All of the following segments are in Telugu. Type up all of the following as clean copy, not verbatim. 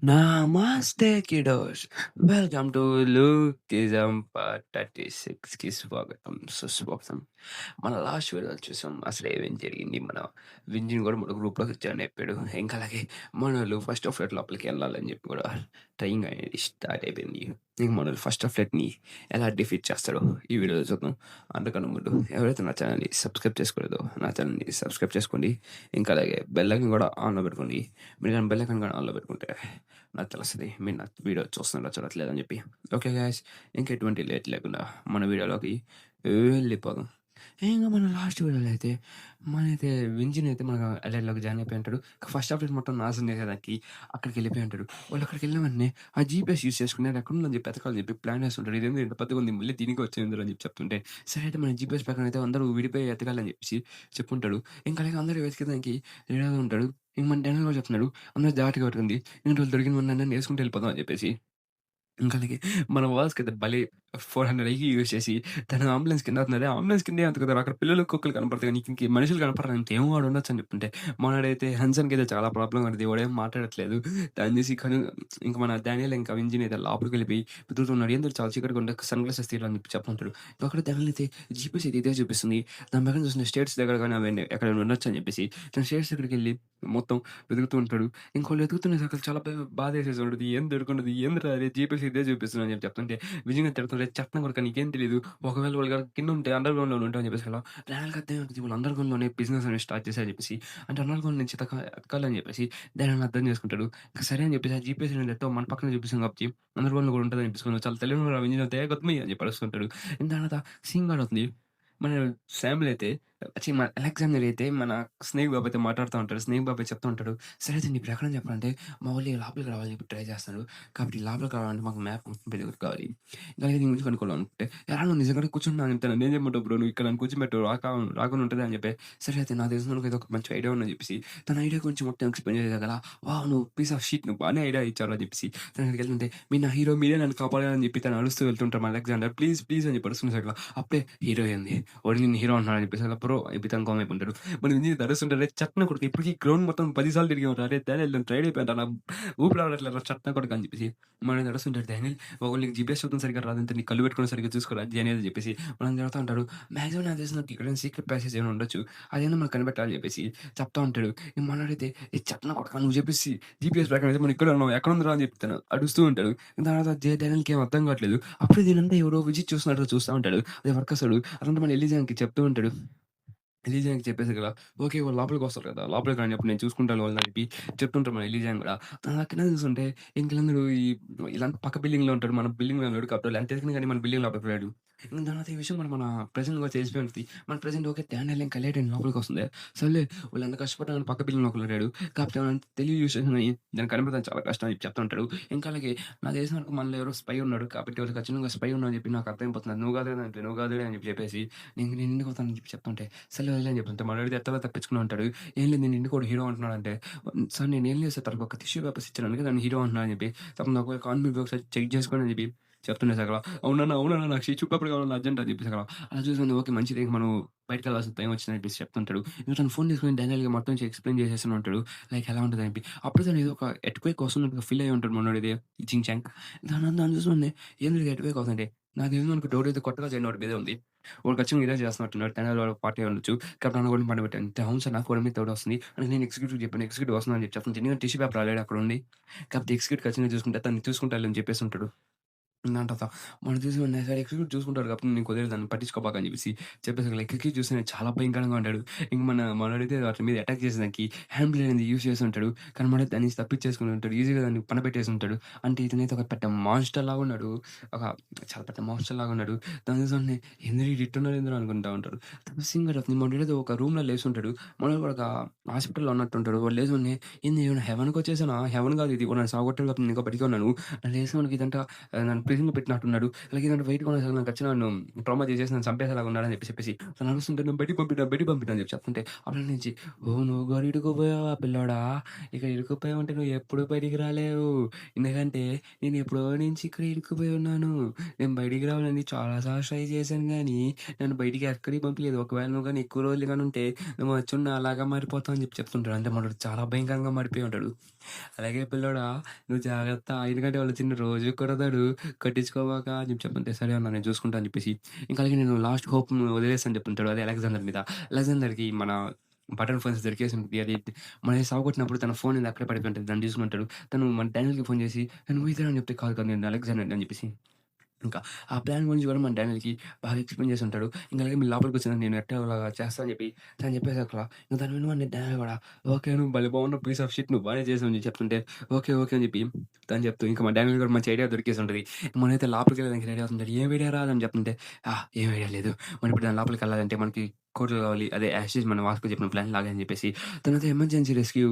నమస్తే కిడోస్. వెల్కమ్ టు లూకిజం పార్ట్ 36కి స్వాగతం, సుస్వాగతం. మన లాస్ట్ వీడియోలో చూసాం అసలు ఏమేం జరిగింది. మన వింజిని కూడా మన గ్రూప్‌లోకి జాయిన్ అయిపోయాడు. ఇంకా అలాగే మనోళ్ళు ఫస్ట్ ఆఫ్ ఆల్ లోపలికి వెళ్ళాలని చెప్పి కూడా ట్రైయింగ్ అనేది స్టార్ట్ అయిపోయింది. ఇంక మనోళ్ళు ఫస్ట్ ఆఫ్ ఆల్‌ని ఎలా డిఫీట్ చేస్తారో ఈ వీడియోలో చూద్దాం. అంతకన్నా ముందు ఎవరైతే నా ఛానల్‌ని సబ్స్క్రైబ్ చేసుకోలేదో నా ఛానల్‌ని సబ్స్క్రైబ్ చేసుకోండి. ఇంకా అలాగే బెల్ ఐకాన్ కూడా ఆన్‌లో పెట్టుకోండి. మీరు గాని బెల్ ఐకాన్ కూడా ఆన్‌లో పెట్టుకుంటే నాకు తెలుస్తది మీరు నా వీడియో చూస్తున్నారో చూడట్లేదని చెప్పి. ఓకే గైస్, ఇంక ఎటువంటి లేట్ లేకుండా మన వీడియోలోకి వెళ్ళిపోదాం. ఇంక మన లాస్ట్ వీడియోలో అయితే మనైతే వింజిన్ అయితే మన ఎల్ఎల్‌లోకి జాయిన్ అయిపోయి ఉంటాడు. ఫస్ట్ అప్డేట్ మొత్తం నాశనం చేసేదానికి అక్కడికి వెళ్ళిపోయి ఉంటాడు. వాళ్ళు అక్కడికి వెళ్ళిన వెంటనే ఆ జీపీఎస్ యూజ్ చేసుకొని అది ఎక్కడుందని చెప్పి ఎతకాలని చెప్పి ప్లాన్ వేస్తుంటాడు. ఇదేంది ఇంత పెద్దగా ఉంది, మళ్ళీ దీనికి వచ్చిందిరా అని చెప్పి చెప్తుంటే, సరే అయితే మన జీపీఎస్ ప్రకారం అయితే అందరూ విడిపోయి ఎతకాలని చెప్పేసి చెప్పుంటాడు. ఇంకా అలాగే అందరూ వెతికేదానికి రెడీగా ఉంటాడు. ఇంక మన డానియల్ కూడా చెప్తున్నాడు, అందరూ జాగ్రత్తగా పట్టుకుంది. ఇంక వాళ్ళు దొరికినవన్నీ వేసుకుంటూ వెళ్ళిపోదాం అని చెప్పేసి. ఇంకా అలాగే మన వాల్స్‌కైతే భలే 400 ఐకి యూజ్ చేసి తను అంబులెన్స్ కింద అవుతున్నది. అంబులెన్స్ కిందే ఎతుకుతారు. అక్కడ పిల్లలు, కుక్కలు కనపడతాయి. నీకు ఇంక మనుషులు కనపడరు. ఇంకేమో వాడు ఉండొచ్చు అని చెప్తుంటే, మనోడైతే హన్సన్‌కైతే చాలా ప్రాబ్లమ్ పడింది. వాడేం మాట్లాడట్లేదు. దాన్ని చూసి ఇంక మన డానియల్ ఇంకా వింజిన్ అయితే లోపలికి వెళ్ళిపోయి వెతుకుతున్నాడు. ఏందో చాలా చీకటిగా ఉంది. సన్ గ్లాసెస్ తీయరా అని చెప్పి చెప్తుంటాడు. అక్కడ డానియల్ అయితే జీపీఎస్ అయితే ఇదే చూపిస్తుంది. దాని పక్కన చూసిన స్టేట్స్ దగ్గర గాని అవన్నీ ఎక్కడైనా ఉండొచ్చు అని చెప్పేసి తను స్టేట్స్ దగ్గరికెళ్ళి మొత్తం వెతుకుతూ ఉంటాడు. ఇంకోళ్ళు వెతుకుతున్న చాలా బాధేసేసి ఉంటది. ఏం దొరకుండదు. ఏందిరా అది జీపీఎస్ ఇదే చూపిస్తుంది అని చెప్పి చెప్తుంటే, విజయంగా తిడుతుంటే, "చెప్తున్నా కొడుకా నీకేం తెలీదు. ఒకవేళ వాళ్ళు గనక కిందుంటే అండర్ గ్రౌండ్‌లోనే ఉంటావు" అని చెప్పేసి అలా డానియల్‌కి అర్థమైపోద్ది. వాళ్ళు అండర్ గ్రౌండ్‌లోనే బిజినెస్ అనేది స్టార్ట్ చేశారని చెప్పేసి. అంటే అండర్ గ్రౌండ్ నుంచి ఎతకాలని చెప్పేసి డానియల్ అర్థం చేసుకుంటాడు. ఇంక సరే అని చెప్పేసి ఆ జీపీఎస్ అనేది ఎట్టో మన పక్కనే చూపిస్తుంది కాబట్టి అండర్ గ్రౌండ్‌లో కూడా ఉంటదని చెప్పేసుకొని చాలా తెలివైనోడురా వింజన్ అయితే గౌతమి అని చెప్పి అరుస్తుంటాడు. దాని తర్వాత సీన్ కూడా అవుతుంది. మన శామ్‌ల్ అయితే మన అలెగ్జాండర్ అయితే మన స్నేక్ బాబు అయితే మాట్లాడుతా ఉంటాడు. స్నేక్ బాబు చెప్తా ఉంటాడు. సరే అయితే నీ ప్రకారం చెప్పాలంటే మా వోళ్ళు లోపలికి రావాలని చెప్పి ట్రై చేస్తున్నారు. కాబట్టి లోపలికి రావాలంటే మాకు మ్యాప్ కావాలి. ఇంకా నీ గురించి కనుక్కోవాలనుకుంటే, "ఏరా నువ్వు నిజంగానే కూర్చుంటున్నావు అని చెప్తాను. నేనేం చేయమంటావు బ్రో నువ్వు ఇక్కడ నన్ను కూర్చోబెట్టు రాకుండా ఉంటది" అని చెప్పి, సరే అయితే నాకు తెలిసినోళ్ళకి ఏదో ఒక మంచి ఐడియా ఉందని చెప్పేసి, తన ఐడియా గురించి మొత్తం ఎక్స్‌ప్లెయిన్ చేసేగల, "వావ్! నువ్వు పీస్ ఆఫ్ షిట్ నువ్వు బానే ఐడియా ఇచ్చావురా" అని చెప్పేసి తను అక్కడికి వెళ్తుంటే, "మీరు నా హీరో మీరే నన్ను కాపాడాలని" చెప్పి తను అరుస్తూ వెళ్తుంటారు మన అలెగ్జాండర్. "ప్లీజ్ ప్లీజ్" అని చెప్పి అరుస్తున్న సైడ్‌లో అప్పుడే హీరో ఏంది వాడు నిన్ను హీరో అంటున్నాడు అని చెప్పేసి అలా బ్రో అయిపోయి తను కామ్ అయిపోతాడు. మనం ఇంజిని తడుస్తుంటే చట్న కొడుకు ఇప్పటికి గ్రౌండ్ మొత్తం 10 సార్లు తిరిగాం. అరే డానియల్ నేను టైర్డ్ అయిపోయాను రా ఊపిరి ఆడట్లేదు చట్న కొడుకు అని చెప్పేసి మనం తడుస్తుంటాడు. డానియల్ బాబోయ్ నీకు జీపీఎస్ చూడడం సరిగ్గా రాదంటే నీ కళ్ళు పెట్టుకొని సరిగ్గా చూసుకోరా డానియల్ అని చెప్పేసి మనం తిడుతూ ఉంటాడు. మాక్సిమం నాకు తెలిసిన ఇక్కడ సీక్రెట్ ప్యాసేజ్ ఏమైనా ఉండొచ్చు. అదేనా మనకు కనిపెట్టాలని చెప్పేసి చెప్తా ఉంటాడు. ఇంక మనోడైతే ఈ చట్న కొడక నువ్వు చెప్పేసి జీపీఎస్ ప్రకారం అయితే మనం ఇక్కడ ఉన్నాం ఎక్కడ ఉందిరా అని చెప్తాను అడుస్తూ ఉంటాడు. దాని తర్వాత డానియల్‌కి ఏం అర్థం కావట్లేదు. అప్పుడు దీనంతా ఎవరో విజిట్ చూస్తున్నట్టుగా చూస్తా ఉంటాడు. అది వర్కర్స్ అదంతా మన ఎలిజాన్‌కి చెప్తూ ఉంటాడు. ఎలీజాన్‌కి చెప్పేసి కదా! ఓకే. వాళ్ళు లోపలికొస్తారు కదా! లోపలికి రాని అప్పుడు నేను చూసుకుంటాను వాళ్ళని అని చెప్పి చెప్తుంటారు మన ఎలీజాన్ గూడా. తను కింద చూస్తుంటే ఇంకీళ్ళందరూ ఈళ్ళంతా పక్క బిల్డింగ్‌లో ఉంటారు. మన బిల్డింగ్‌లో ఉన్నాడు కాబట్టి ఎంత ఎతికినా గాని మన బిల్డింగ్ లోపలికి రాడు. ఇంక తర్వాత ఈ విషయం మన ప్రెజెంట్ కూడా తెలిసిపోయి ఉంటది. మన ప్రెజెంట్ ఓకే. డానియల్ ఇంకా లేట్ అయింది లోపలికొస్తుంది. సర్లే వీళ్ళంత కష్టపడ్డా గాని పక్క బిల్డింగ్‌లో ఒకడు రాడు. కాకపోతే వాడంత తెలివి యూజ్ చేసుకొని దాన్ని కనిపెట్టడం చాలా కష్టం అని చెప్పి చెప్తా ఉంటాడు. ఇంకా అలాగే నాకు తెలిసిన వరకు మనలో ఎవరో స్పై ఉన్నాడు. కాబట్టి వాళ్ళు ఖచ్చితంగా స్పై ఉన్నాడు అని చెప్పి నాకు అర్థమైపోతుంది. నువ్వు కాదులే అంటే నువ్వు కాదులే అని చెప్పేసి నేను ఎందుకు అవుతానని చెప్పి చెప్తుంటే సర్లే వదిలేయ్ అని చెప్తుంటే మనోడిది ఎత్తలా తప్పించుకుని ఉంటాడు. "ఏం లేదు నేను ఇంటికోడు హీరో అంటున్నాడంటే" "సార్ నేనేం లేదు సార్ తనకొక టిష్యూ పేపర్స్ ఇచ్చాను. అందుకే నన్ను హీరో అంటున్నాడు" అని చెప్పి "తను నాకు కాల్ మీ ఒకసారి చెక్ చేసుకోండి" అని చెప్పి చెప్తుండే సగల. "అవునన్నా, అవునన్నా నాకు టిష్యూ పేపర్ కావాలన్నా అర్జెంట్" అని చెప్పి సగల. అలా చూసుకొని ఓకే మంచిదే ఇంక మనం బయటికెళ్ళాల్సిన టైం వచ్చిందని చెప్పేసి చెప్తుంటాడు. ఇంక తను ఫోన్ తీసుకొని డానియల్‌కి మొత్తం ఎక్స్‌ప్లెయిన్ చేసేస్తూనే ఉంటాడు. లైక్ ఎలా ఉంటదని చెప్పి. అప్పుడు తను ఏదో ఒక ఎర్త్‌క్వేక్ వస్తున్నట్టుగా ఫీల్ అయ్యి ఉంటాడు మనోడిది జింగ్ చాంగ్. దాన్ని చూసుకొని ఏందిరా ఇది ఎర్త్‌క్వేక్ వస్తుందంటే నాకు తెలియదు మనకు డోర్ ఏదో కొత్తగా జాయిన్ వాడి మీదే ఉంది. వాడు ఖచ్చితంగా ఇదే చేస్తున్నట్టున్నాడు. డానియల్ వాడి పార్టీ అయ్యుండొచ్చు. కాబట్టి నన్ను కూడా పండబెట్టాను. అంటే అవును సార్ నాకు కూడా మీద డౌట్ వస్తుంది. అంటే నేను ఎగ్జిక్యూటివ్‌కి చెప్పాను. ఎగ్జిక్యూటివ్ వస్తున్నాడని చెప్పి చెప్తుంది. ఎందుకంటే టిష్యూ పేపర్ ఆల్రెడీ అక్కడ ఉంది. కాకపోతే ఎగ్జిక్యూటివ్ ఖచ్చితంగా చూసుకుంటే తను చూసుకుంటాడులే అని చెప్పేసి ఉంటాడు. దాని తర్వాత మనం చూసి సరే ఎగ్జిక్యూటివ్ చూసుకుంటాడు కాబట్టి నీకు వదిలేను దాన్ని పట్టించుకోబాకు అని చెప్పేసి ఎగ్జిక్యూటివ్ చూస్తే చాలా భయంకరంగా ఉంటాడు. ఇంక మనోడైతే వాటి మీద అటాక్ చేసేదానికి హ్యాండ్ బ్లేడ్ అనేది యూజ్ చేసి ఉంటాడు. కానీ మనోడు దాన్ని నుంచి తప్పించేసుకొని ఉంటాడు. ఈజీగా దాన్ని పనపెట్టేసి ఉంటాడు. అంటే ఇతనైతే ఒక పెద్ద మాన్‌స్టర్ లాగా ఉన్నాడు. ఒక చాలా పెద్ద మాన్‌స్టర్ లాగా ఉన్నాడు. దాన్ని చూసి ఏందిరా ఈడు ఇట్టున్నాడు ఏందిరా అనుకుంటా ఉంటారు. తర్వాత సింగర్ అవుతుంది. మనోడేదో ఒక రూమ్‌లో లేసుంటాడు. మనోడు కూడా ఒక హాస్పిటల్‌లో ఉన్నట్టుంటాడు. వాడు లేసుకొని ఏంది ఏమైనా హెవెన్‌కొచ్చేసానా? హెవెన్ కాదు ఇది. వాడు నన్ను సావగొట్టాడు కాబట్టి నేను ఇంకా బతికే ఉన్నాను. లేసినోడికి ఇదంతా నన్ను ప్రిజన్‌లో పెట్టినట్టున్నాడు. అలాగే ఇలాంటి బయటకి ఉన్న నాకు ఖచ్చితంగా నన్ను ట్రామా చేసేసి నన్ను చంపేసేలాగా ఉన్నాడని చెప్పేసి తను అరుస్తుంటే నన్ను బయటికి పంపిరా అని చెప్పి చెప్తుంటే అప్పటి నుంచి "ఓహ్! నువ్వు కూడా ఇరుక్కుపోయావా పిల్లోడా? ఇక ఇరుక్కుపోయావంటే నువ్వు ఎప్పుడు బయటికి రాలేవు. ఎందుకంటే నేను ఎప్పుడో నుంచి ఇక్కడ ఇరుక్కుపోయి ఉన్నాను. నేను బయటికి రావాలని చాలా సార్లు ట్రై చేశాను గానీ నన్ను బయటికి ఎక్కడికి పంపియలేదు. ఒకవేళ నువ్వు గాని ఎక్కువ రోజులు గాని ఉంటే నువ్వు అచ్చం నాలాగా మారిపోతావు" అని చెప్పి చెప్తుంటాడు. అంటే మనోడు చాలా భయంకరంగా మారిపోయి ఉంటాడు. అలాగే పిల్లోడా నువ్వు జాగ్రత్త ఎందుకంటే వాళ్ళు చిన్న రోజు కొడతాడు. కట్టించుకోమాక అని చెప్పి చెప్తుంటే, సరే అన్న నేను చూసుకుంటా అని చెప్పేసి, ఇంకా అలాగే నేను లాస్ట్ హోప్ వదిలేసాను చెప్తుంటాడు. అదే అలెగ్జాండర్ మీద. అలెగ్జాండర్‌కి మన బటన్ ఫోన్స్ దొరికేసి ఉంటది. అది మనది సావగొట్టినప్పుడు తన ఫోన్ అక్కడే పడిపోయి ఉంటది. దాన్ని తీసుకుంటాడు. తను మన డానియల్‌కి ఫోన్ చేసి, "నువ్వు ఇదేనా" అని చెప్తే, "కాదు కాదు నేను అలెగ్జాండర్‌ని" అని చెప్పేసి ఇంకా ఆ ప్లాన్ గురించి కూడా మన డానియల్‌కి బాగా ఎక్స్‌ప్లెయిన్ చేసుంటాడు. ఇంక అలాగే మీరు లోపలికొచ్చిన నేను ఎట్టోలాగా చేస్తా అని చెప్పి తను చెప్పేసక్కడ ఇంక దాని వినగానే డానియల్ కూడా ఓకే. నువ్వు భలే బాగున్నావు పీస్ ఆఫ్ షిట్ నువ్వు బానే చేసావు అని చెప్తుంటే ఓకే. ఓకే. అని చెప్పి తను చెప్తూ ఇంక మా డానియల్ కూడా మంచి ఐడియా దొరికేసి ఉంటది. మనమైతే లోపలికెళ్ళడానికి రెడీ అవుతుంటాడు. "ఏం ఐడియా రా" అని చెప్తుంటే ఏం ఐడియా లేదు. మనం ఇప్పుడు దాని లోపలికెళ్ళాలంటే మనకి కోట్లు కావాలి. అదే యాస్ టీజ్ మన వాస్కో చెప్పిన ప్లాన్ లాగా అని చెప్పేసి తనైతే ఎమర్జెన్సీ రెస్క్యూ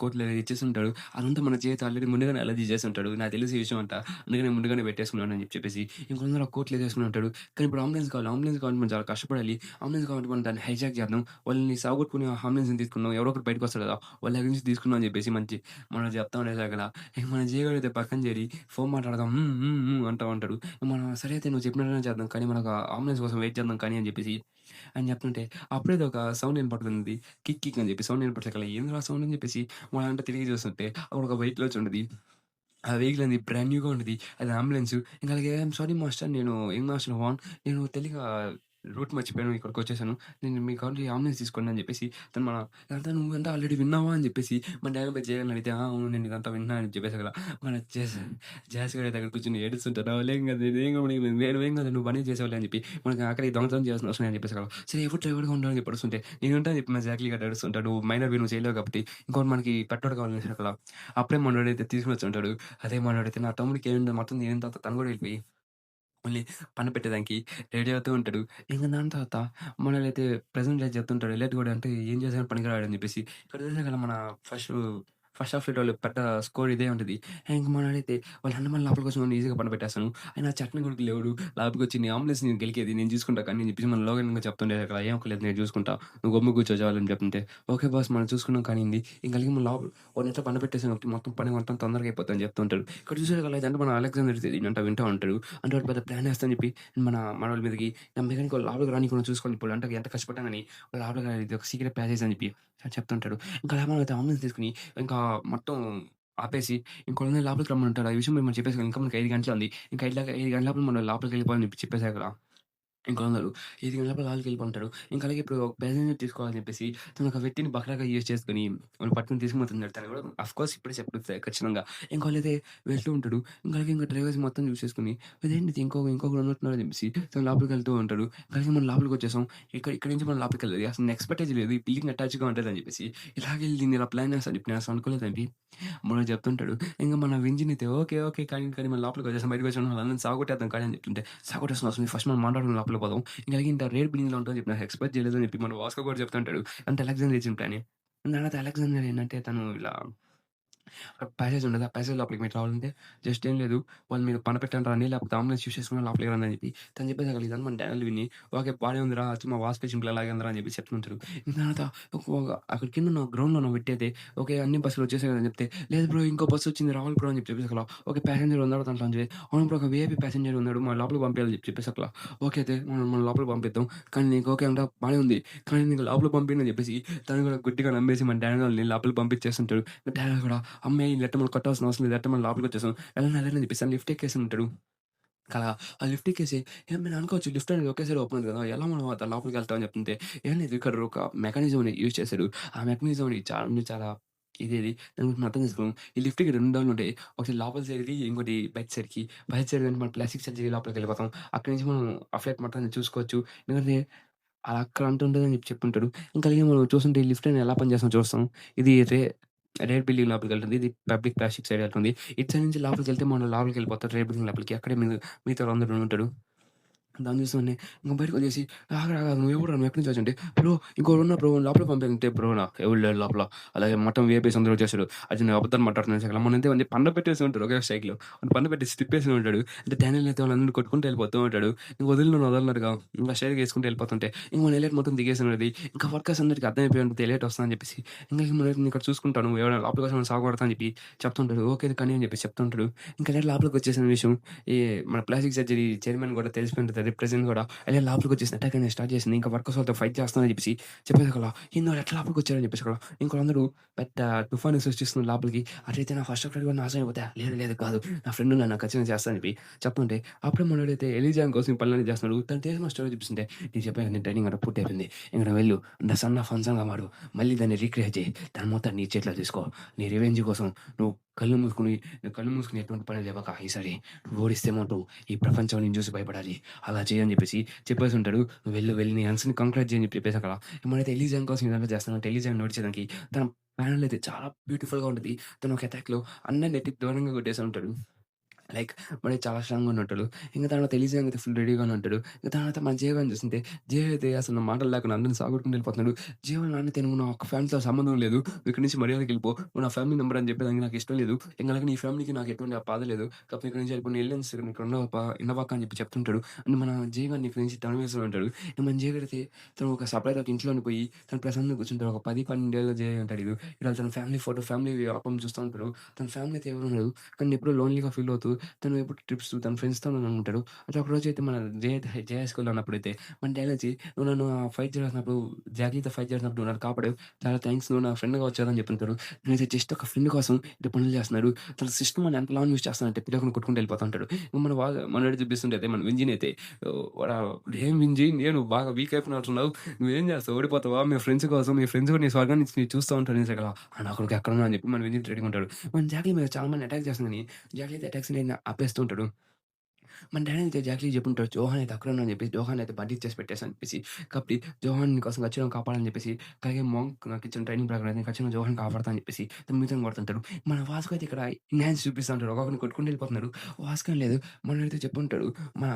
కోట్లు ఇచ్చేసుంటాడు. అదంతా మన చేతి ఆల్రెడీ ముందుగానే అలర్ట్ చేసేసుంటాడు. నాకు తెలుసు ఈ విషయం అంతా. అందుకే నేను ముందుగానే పెట్టేసుకున్నాను అని చెప్పేసి ఇంకొందరు కోట్లేసేసుకొని ఉంటాడు. కానీ ఇప్పుడు అంబులెన్స్ కావాలి. అంబులెన్స్ కావాలంటే మనం చాలా కష్టపడాలి. అంబులెన్స్ కావాలంటే మనం దాన్ని హైజాక్ చేద్దాం. వాళ్ళని సావగొట్టుకొని ఆ అంబులెన్స్‌ని తీసుకుందాం. ఎవరో ఒకరు బయటకొస్తారు కదా! వాళ్ళ దగ్గర నుంచి తీసుకుందాం అని చెప్పేసి మనం చెప్తా ఉండేసరికల ఇంక మన జీగాడైతే పక్కన చేరి ఫోన్ మాట్లాడదాం. హ్మ్. హ్మ్. హ్మ్. అంటా ఉంటాడు. మనం సరే అయితే నువ్వు చెప్పినట్టుగానే చేద్దాం. కానీ మనకు అంబులెన్స్ కోసం వెయిట్ చేద్దాం కానీ అని చెప్పేసి అని చెప్తుంటే అప్పుడేదో ఒక సౌండ్ వినపడుతుంది. కిక్ కిక్ అని చెప్పి సౌండ్ వినపడేసరికల్లా ఏందిరా సౌండ్ అని చెప్పేసి వాళ్ళంతా తిరిగి చూస్తుంటే అక్కడ ఒక వెహికల్ వచ్చుంటది. ఆ వెహికల్ అనేది బ్రాండ్ న్యూగా ఉంటది. అది అంబులెన్స్. ఇంక అలాగే ఐయామ్ సారీ మాస్టర్ నేను యంగ్ మాస్టర్ వాన్. నేను తెలియక రూట్ మర్చిపోయాను. ఇక్కడికొచ్చేసాను. నేను మీ కావాలి అంబులెన్స్ తీసుకోండి అని చెప్పేసి తను ఇదంతా నువ్వంతా ఆల్రెడీ విన్నావా అని చెప్పేసి మన డ్యాడీ పోయి జేగని అడిగితే, అవును నేను ఇదంతా విన్నా అని చెప్పేసి అలా మన జాస్ గాడి దగ్గర కూర్చొని ఏడుస్తుంటాడు. "నావల్లేం కాదు. నేనేం గమనియలేదు. నేనేం కాదు. నువ్వు పనే చేసావులే" అని చెప్పి మనకి ఆఖరికి దొంగతనం చేయాల్సిన అవసరం లేదని చెప్పేసి అలా. సరే ఎవరు డ్రైవర్‌గా ఉండు అని చెప్పి అడుస్తుంటే, నేనుంటా అని చెప్పి మా జాకీ గాడు అరుస్తుంటాడు. "నువ్వు మైనర్‌వి నువ్వు చేయలేవు కాబట్టి ఇంకోటి మనకి పెట్రోల్ కావాలనేసి అక్కడ. అప్పుడే మనోడైతే తీసుకొనొచ్చుంటాడు. అదే మనోడైతే నా తమ్ముడికి ఏమైందో మొత్తం తెలిన తర్వాత తను కూడా వెళ్ళిపోయి మళ్ళీ పని పెట్టేదానికి రెడీ అవుతూ ఉంటాడు. ఇంక దాని తర్వాత మనోళ్ళైతే ప్రెజెంట్ చేసి చెప్తుంటాడు. ఎలియట్ గూడా అంటే ఏం చేసినా పనికిరాడని చెప్పేసి. ఇక్కడ చూసినా కదా మన ఫస్టు ఫస్ట్ హాఫ్ వాళ్ళు పెద్ద స్కోర్ ఇదే ఉంటది. ఇంక మనోడైతే వాళ్ళ మన లోపలికొచ్చి నన్ను ఈజీగా పనిపెట్టేస్తాను. ఆయన చట్నీ కొడుకు లేవడు. లోపలికొచ్చి నీ అంబులెన్స్ నేను గెలికేది నేను చూసుకుంటా కానీ అని చెప్పేసి మన లోగన్‌గా చెప్తుండే అక్కడ ఏం అక్కర్లేదు నేను చూసుకుంటా. నువ్వు గమ్మున కూర్చో చాలు అని చెప్తుంటే, ఓకే బాస్ మనం చూసుకున్నాం కానియండి. ఇంక అలాగే మన లోపల వాడినెట్లా పనిపెట్టేసాం కాబట్టి మొత్తం పని మొత్తం తొందరగా అయిపోద్దని చెప్తుంటాడు. ఇక్కడ చూసారు కదా ఇదంతా మన అలెగ్జాండర్ ఇదంతా వింటా ఉంటాడు. అంటే వాడు పెద్ద ప్లాన్ ఏస్తా అని చెప్పి మనోళ్ళ మీదకి మెకానిక్ వాళ్ళు లోపలికి రానీయకుండా చూసుకోవాలి ఇప్పుడు అంటే ఎంత కష్టపడ్డాం గాని లోపలికి ఇది ఒక సీక్రెట్ ప్యాసేజ్ అని చెప్పి చెప్తుంటాడు. ఇంకా అలా మనం అయితే అంబులెన్స్ తీసుకొని ఇంకా మొత్తం ఆపేసి ఇంకోళ్ళని లోపలికి రమ్మంటాడు. ఆ విషయం మనం చెప్పేసాం. ఇంకా మనకి 5 గంటలే ఉంది. ఇంకా 5 గంటల లోపల మనం లోపలికి వెళ్ళిపోవాలని చెప్పి చెప్పేసాక ఇంకొందరు 5 గంటల లోపల లాల్కెళ్ళిపోంటారు. ఇంకా అలాగే ఇప్పుడు ఒక ప్యాసింజర్ తీసుకోవాలని చెప్పేసి తను ఒక వ్యక్తిని బకరాగా యూజ్ చేసుకొని వాడిని పట్టుకొని తీసుకుపోతున్నాడు. తను కూడా ఆఫ్‌కోర్స్ ఇప్పుడే చెప్పొచ్చు ఖచ్చితంగా. ఇంకోళ్ళైతే వెళ్తూ ఉంటాడు. ఇంకా అలాగే ఇంక డ్రైవర్స్ మొత్తం చూసేసుకొని ఇదేంటిది ఇంకొకడు ఉన్నట్టున్నాడు అని చెప్పేసి తను లోపలికి వెళ్తూ ఉంటాడు. అలాగే మనం లోపలికొచ్చేసాం. ఇక్కడి నుంచి మనం లోపలికెళ్ళాలి. అసలు నేను ఎక్స్‌పెక్టేజ్ లేదు. ఈ బిల్డింగ్ అటాచ్‌గా ఉంటదని చెప్పేసి. ఇలాగెళ్ళి దీన్ని ఇలా ప్లాన్ చేస్తా అని చెప్పి నేను అసలు అనుకోలేదండి. మనోడు చెప్తుంటాడు. ఇంక మన వింజిన్ అయితే ఓకే. ఓకే. కానీ మనం లోపలికొచ్చేసాం. బయటకొచ్చాం వాళ్ళందరిని సావగొట్టేద్దాం కానీ అని చెప్తుంటే సావగొట్టేస్తున్న అవసరం లేదు. ఫస్ట్ మనం మాట్లాడుకొని లోపలికి పోదాం. ఇంక అలాగే ఇంత రేర్ బిల్డింగ్‌లో ఉంటదని చెప్పి నాకు ఎక్స్‌పెక్ట్ చేయలేదు అని చెప్పి మన వాస్కో కూడా చెప్తుంటాడు. అంత అలెగ్జాండర్ ఇచ్చిన ప్లానే. దాని తర్వాత అలెగ్జాండర్ ఏంటంటే తను ఇలా ప్యాసేజ్ ఉండదు. ఆ ప్యాసేజ్ లోపలికి మీరు రావాలంటే జస్ట్ ఏం లేదు. వాళ్ళు మీరు పనపెట్టండి రండి లేకపోతే అంబులెన్స్ యూజ్ చేసుకొని లోపలికి రండి అని చెప్పి తను చెప్పేసాక ఇదంతా మన డానియల్ విని ఓకే. బానే ఉందిరా మా వాస్ పేషెంట్ అలాగే ఉందిరా అని చెప్పి చెప్తుంటారు. ఇంక తర్వాత అక్కడ కిందున్న గ్రౌండ్‌లో పెట్టేది ఓకే. అన్ని బస్సులు వచ్చేసాయి కదా! అని చెప్తే లేదు బ్రో ఇంకో బస్ వచ్చింది రావాలి బ్రో అని చెప్పేసి అక్కడ ఓకే. ప్యాసింజర్ ఉన్నాడు దాంట్లో అని చెప్పి అవును బ్రో ఒక వీఐపీ ప్యాసింజర్ ఉన్నాడు. మన లోపలికి పంపియాలని చెప్పేసి అట్లా ఓకే. అయితే మనం లోపలికి పంపిద్దాం. కానీ నీకు ఓకే అంట బానే ఉంది. కానీ నీకు లోపలికి పంపియను అని చెప్పేసి తను కూడా గుడ్డిగా నమ్మేసి మన డానియల్‌ని లోపలికి పంపించేస్తుంటాడు. డానియల్ కూడా అమ్మాయి ఈళ్ళెట్ట మనం కొట్టాల్సిన అవసరం లేదు. ఎట్ట మనం లోపలికొచ్చేసాం. ఎళ్ళండి అని చెప్పేసి లిఫ్ట్ ఎక్కేసి ఉంటాడు. అలా ఆ లిఫ్ట్ ఎక్కేసి మీరు అనుకోవచ్చు లిఫ్ట్ అనేది ఒకేసారి ఓపెన్ అవుతది కదా! ఎలా మనం లోపలికెళ్తాం అని చెప్తుంటే, ఏం లేదు ఇక్కడ ఒక మెకానిజంని యూజ్ చేశారు. ఆ మెకానిజంని చాలా ఇదేది దాని గురించి మనం అర్థం చేసుకోం. ఈ లిఫ్ట్‌కి 2 దారులు ఉంటాయి. ఒకటి లోపల సైడ్‌కి, ఇంకోటి బయట సైడ్‌కి. బయట సైడ్ అంటే మనం ప్లాస్టిక్ సర్జరీ లోపలికెళ్ళిపోతాం. అక్కడి నుంచి మనం ఆ ఫ్లైట్ మొత్తాన్ని చూసుకోవచ్చు. ఎందుకంటే అక్కడ అంటుంటదని చెప్పి చెప్పుంటాడు. ఇంకా అలాగే మనం చూస్తుంటే ఈ లిఫ్ట్ అనేది ఎలా పనిచేస్తుందో చూస్తాం. ఇది రేర్ బిల్డింగ్ లోపలికెళ్తుంది. ఇది పబ్లిక్ ప్లాస్టిక్ సైడ్ ఎళ్తుంది. ఇటు సైడ్ నుంచి లోపలికెళ్తే మనం లోపలికెళ్ళిపోతాం రేర్ బిల్డింగ్ లోపలికి. అక్కడే మిగతావాళ్ళందరూ ఉంటాడు. దాన్ని చూస్తూనే ఇంక బయటకొచ్చేసి ఆగరా నువ్వెవడురా? నువ్వెక్కడి నుంచి వచ్చంటే, బ్రో ఇంకోడున్నాడు బ్రో లోపలికి పంపేయంటే, బ్రో ఎవడు లేడు లోపల. అలాగే మొత్తం వీఐపీస్ అందరూ వచ్చేసారు. అది నేను అబద్ధాలు మాట్లాడుతున్నాను సకల మనైతే వాడిని పండబెట్టేసి ఉంటారు ఒకే సైకిల్‌లో. వాడిని పండబెట్టేసి తిప్పేసి ఉంటాడు. అంటే డానియల్ అయితే వాళ్ళందరిని కొట్టుకుంటూ వెళ్ళిపోతూ ఉంటాడు. ఇంక వదలనట్టుగా ఇంకా స్ట్రెయిట్‌గా ఎసుకుంటూ వెళ్ళిపోతుంటే, ఇంక మన ఎలియట్ మొత్తం దిగేసున్నది. ఇంకా వర్కర్స్ అందరికి అర్థమైపోయి ఉంటది ఎలియట్ వస్తుందని చెప్పేసి. ఇంకా నేను ఇక్కడ చూసుకుంటాను ఎవరైనా లోపలికి వస్తే సావగొడతా అని చెప్పి చెప్తుంటాడు. ఓకే కానీ అని చెప్పేసి చెప్తుంటాడు. ఇంకా ఎలియట్ లోపలికి వచ్చేసిన విషయం ఈ మన ప్లాస్టిక్ సర్జరీ చైర్మన్ కూడా తెలిసిపోయి ఉంటది ఉంటది. ప్రెజెంట్ గూడా ఎళ్ళి లోపలికొచ్చేసి అటాక్ అనేది స్టార్ట్ చేసింది. ఇంకా వర్కర్స్ వాళ్ళతో ఫైట్ చేస్తానని చెప్పేసి చెప్పేసరికల్లా ఏంది వాళ్ళు ఎట్లా లోపలికొచ్చారని చెప్పేసి అక్కడ ఇంకోళ్ళందరూ పెద్ద తుఫాను సృష్టిస్తున్నారు లోపలికి. అటైతే నా ఫస్ట్ ఫ్లైట్ కూడా నాశనం అయిపోతా. లేదు లేదు కాదు. నా ఫ్రెండ్ ఉన్నాడు నాకు ఖచ్చితంగా చేస్తా అని చెప్పి చెప్తుంటే అప్పుడే మనోడైతే ఎలీజాన్ కోసం ఈ పనులన్నీ చేస్తున్నాడు. తను చేసిన స్టోరీ చూపిస్తుంటే నేను చెప్పాను కదా! నీ ట్రైనింగ్ అంతా పూర్తయిపోయింది. ఇంక నువ్వు వెళ్ళు. ద సన్ ఆఫ్ హన్సన్‌గా మారు. మళ్ళీ దాన్ని రీక్రియేట్ చెయ్యి. దాన్ని మొత్తం నీ చేతిలో తీసుకో. నీ రివెంజ్ కోసం నువ్వు కళ్ళు మూసుకొని ఎటువంటి పని లేవక ఈసారి నువ్వు ఓడిస్తే మాత్రం ఈ ప్రపంచం నిన్ను చూసి భయపడాలి. అలా చెయ్యి అని చెప్పేసి చెప్పేసుంటాడు. నువ్వు వెళ్ళు వెళ్ళి నీ హన్స్‌ని కంగ్రాట్ చెయ్యి అని చెప్పి చెప్పేసి అక్కడ మనమైతే ఎలీజాన్ కోసం ఇదంతా చేస్తామంటే ఎలీజాన్ ఓడించడానికి తన ప్లాన్ అయితే చాలా బ్యూటిఫుల్‌గా ఉంటది. తను ఒక అటాక్‌లో అందరిని ఎత్తి దూరంగా కొట్టేసి ఉంటాడు. లైక్ వాడు చాలా స్ట్రాంగ్‌గా ఉన్నట్టు. ఇంక తర్వాత ఎలీజాన్ అయితే ఫుల్ రెడీగానే ఉంటాడు. ఇంక తర్వాత మన జీవాని చూస్తుంటే, జీవ అయితే అసలు మాటలు లేకుండా అందరిని సాగొట్టుకుంటూ వెళ్ళిపోతున్నాడు. జీవ నాన్నతో "నువ్వు నా ఒక్క ఫ్యామిలీతో సంబంధం లేదు. నువ్వు ఇక్కడి నుంచి మర్యాదగా వెళ్ళిపో. నువ్వు నా ఫ్యామిలీ మెంబర్ అని చెప్పేదానికి నాకు ఇష్టం లేదు. ఇంక అలాగే నీ ఫ్యామిలీకి నాకు ఎటువంటి బాధ లేదు. కాకపోతే ఇక్కడి నుంచి వెళ్ళిపో. నువ్వు ఎళ్ళిన ఇక్కడ ఉండబాక అని చెప్పి చెప్తుంటాడు. అండ్ మన జీవగాడిని ఇక్కడి నుంచి తరిమేస్తూ ఉంటాడు. ఇంక మన జీవగడైతే తను ఒక సపరేట్‌గా ఒక ఇంట్లోని పోయి తను ప్రశాంతంగా కూర్చుంటాడు. ఒక 10, 12 ఏళ్ల జే ఉంటాడు ఈడు. ఈడు తన ఫ్యామిలీ ఫోటో, ఫ్యామిలీ ఆల్బమ్ చూస్తా ఉంటాడు. తన ఫ్యామిలీ అయితే ఎవరు ఉండదు. కానీ ఎప్పుడూ లోన్‌లీగా ఫీల్ అవుతూ తను ఎప్పుడు ట్రిప్స్ తన ఫ్రెండ్స్‌తోనే ఉంటాడు. అయితే ఒకరోజైతే మన జే హై స్కూల్‌లో ఉన్నప్పుడైతే మన డాడీ వచ్చి, "నువ్వు నన్ను ఫైట్ చేసినప్పుడు జాకీతో ఫైట్ చేసినప్పుడు నువ్వు నన్ను కాపాడావు. చాలా థాంక్స్. నువ్వు నా ఫ్రెండ్‌గా వచ్చావు" అని చెప్పుంటాడు. నేనైతే జస్ట్ ఒక ఫ్రెండ్ కోసం ఇటు పనులు చేస్తున్నాడు. తన సిస్టమ్‌ని ఎంతలా యూజ్ చేస్తానంటే పిలవకుండా కొట్టుకుంటూ వెళ్ళిపోతా ఉంటాడు. మన మనోడు చూపిస్తుంటే అదే మన వింజిని అయితే వాడా "ఏం వింజి నేను బాగా వీక్ అయిపోయినట్టున్నావు. నువ్వేం చేస్తావు? ఓడిపోతావా? మీ ఫ్రెండ్స్ కోసం మీ ఫ్రెండ్స్ కూడా నీ స్వర్గాన్ని చూస్తా ఉంటారు" అనేసి అక్కడ "నా కొడుకు ఎక్కడున్నా" అని చెప్పి మన వింజిని రెడీగా ఉంటాడు. మన జాకీ మీద చాలా మంది అటాక్ చేస్తుంది గానీ జాకీ అయితే అటాక్స్‌ని ఆపేస్తూ ఉంటాడు. మన డ్యాడీ అయితే జాకీకి చెప్పుంటాడు. జోహాన్ అయితే అక్కడున్నాడు అని చెప్పేసి, జోహాన్ అయితే బంధించేసి పెట్టేసా అని చెప్పేసి, కాబట్టి జోహాన్ నీకోసం ఖచ్చితంగా కాపాడాలని చెప్పేసి, అలాగే మాంక్ నాకిచ్చిన ట్రైనింగ్ ప్రకారం అయితే ఖచ్చితంగా జోహాన్ కాపాడతా అని చెప్పేసి, మిగతాని కొడుతుంటాడు. మన వాస్కో అయితే ఇక్కడ ఎన్హాన్స్ చూపిస్తా ఉంటాడు. ఒక్కొక్కడిని కొట్టుకుంటూ వెళ్ళిపోతున్నాడు. వాస్కో లేదు మనోడైతే చెప్పుంటాడు. మన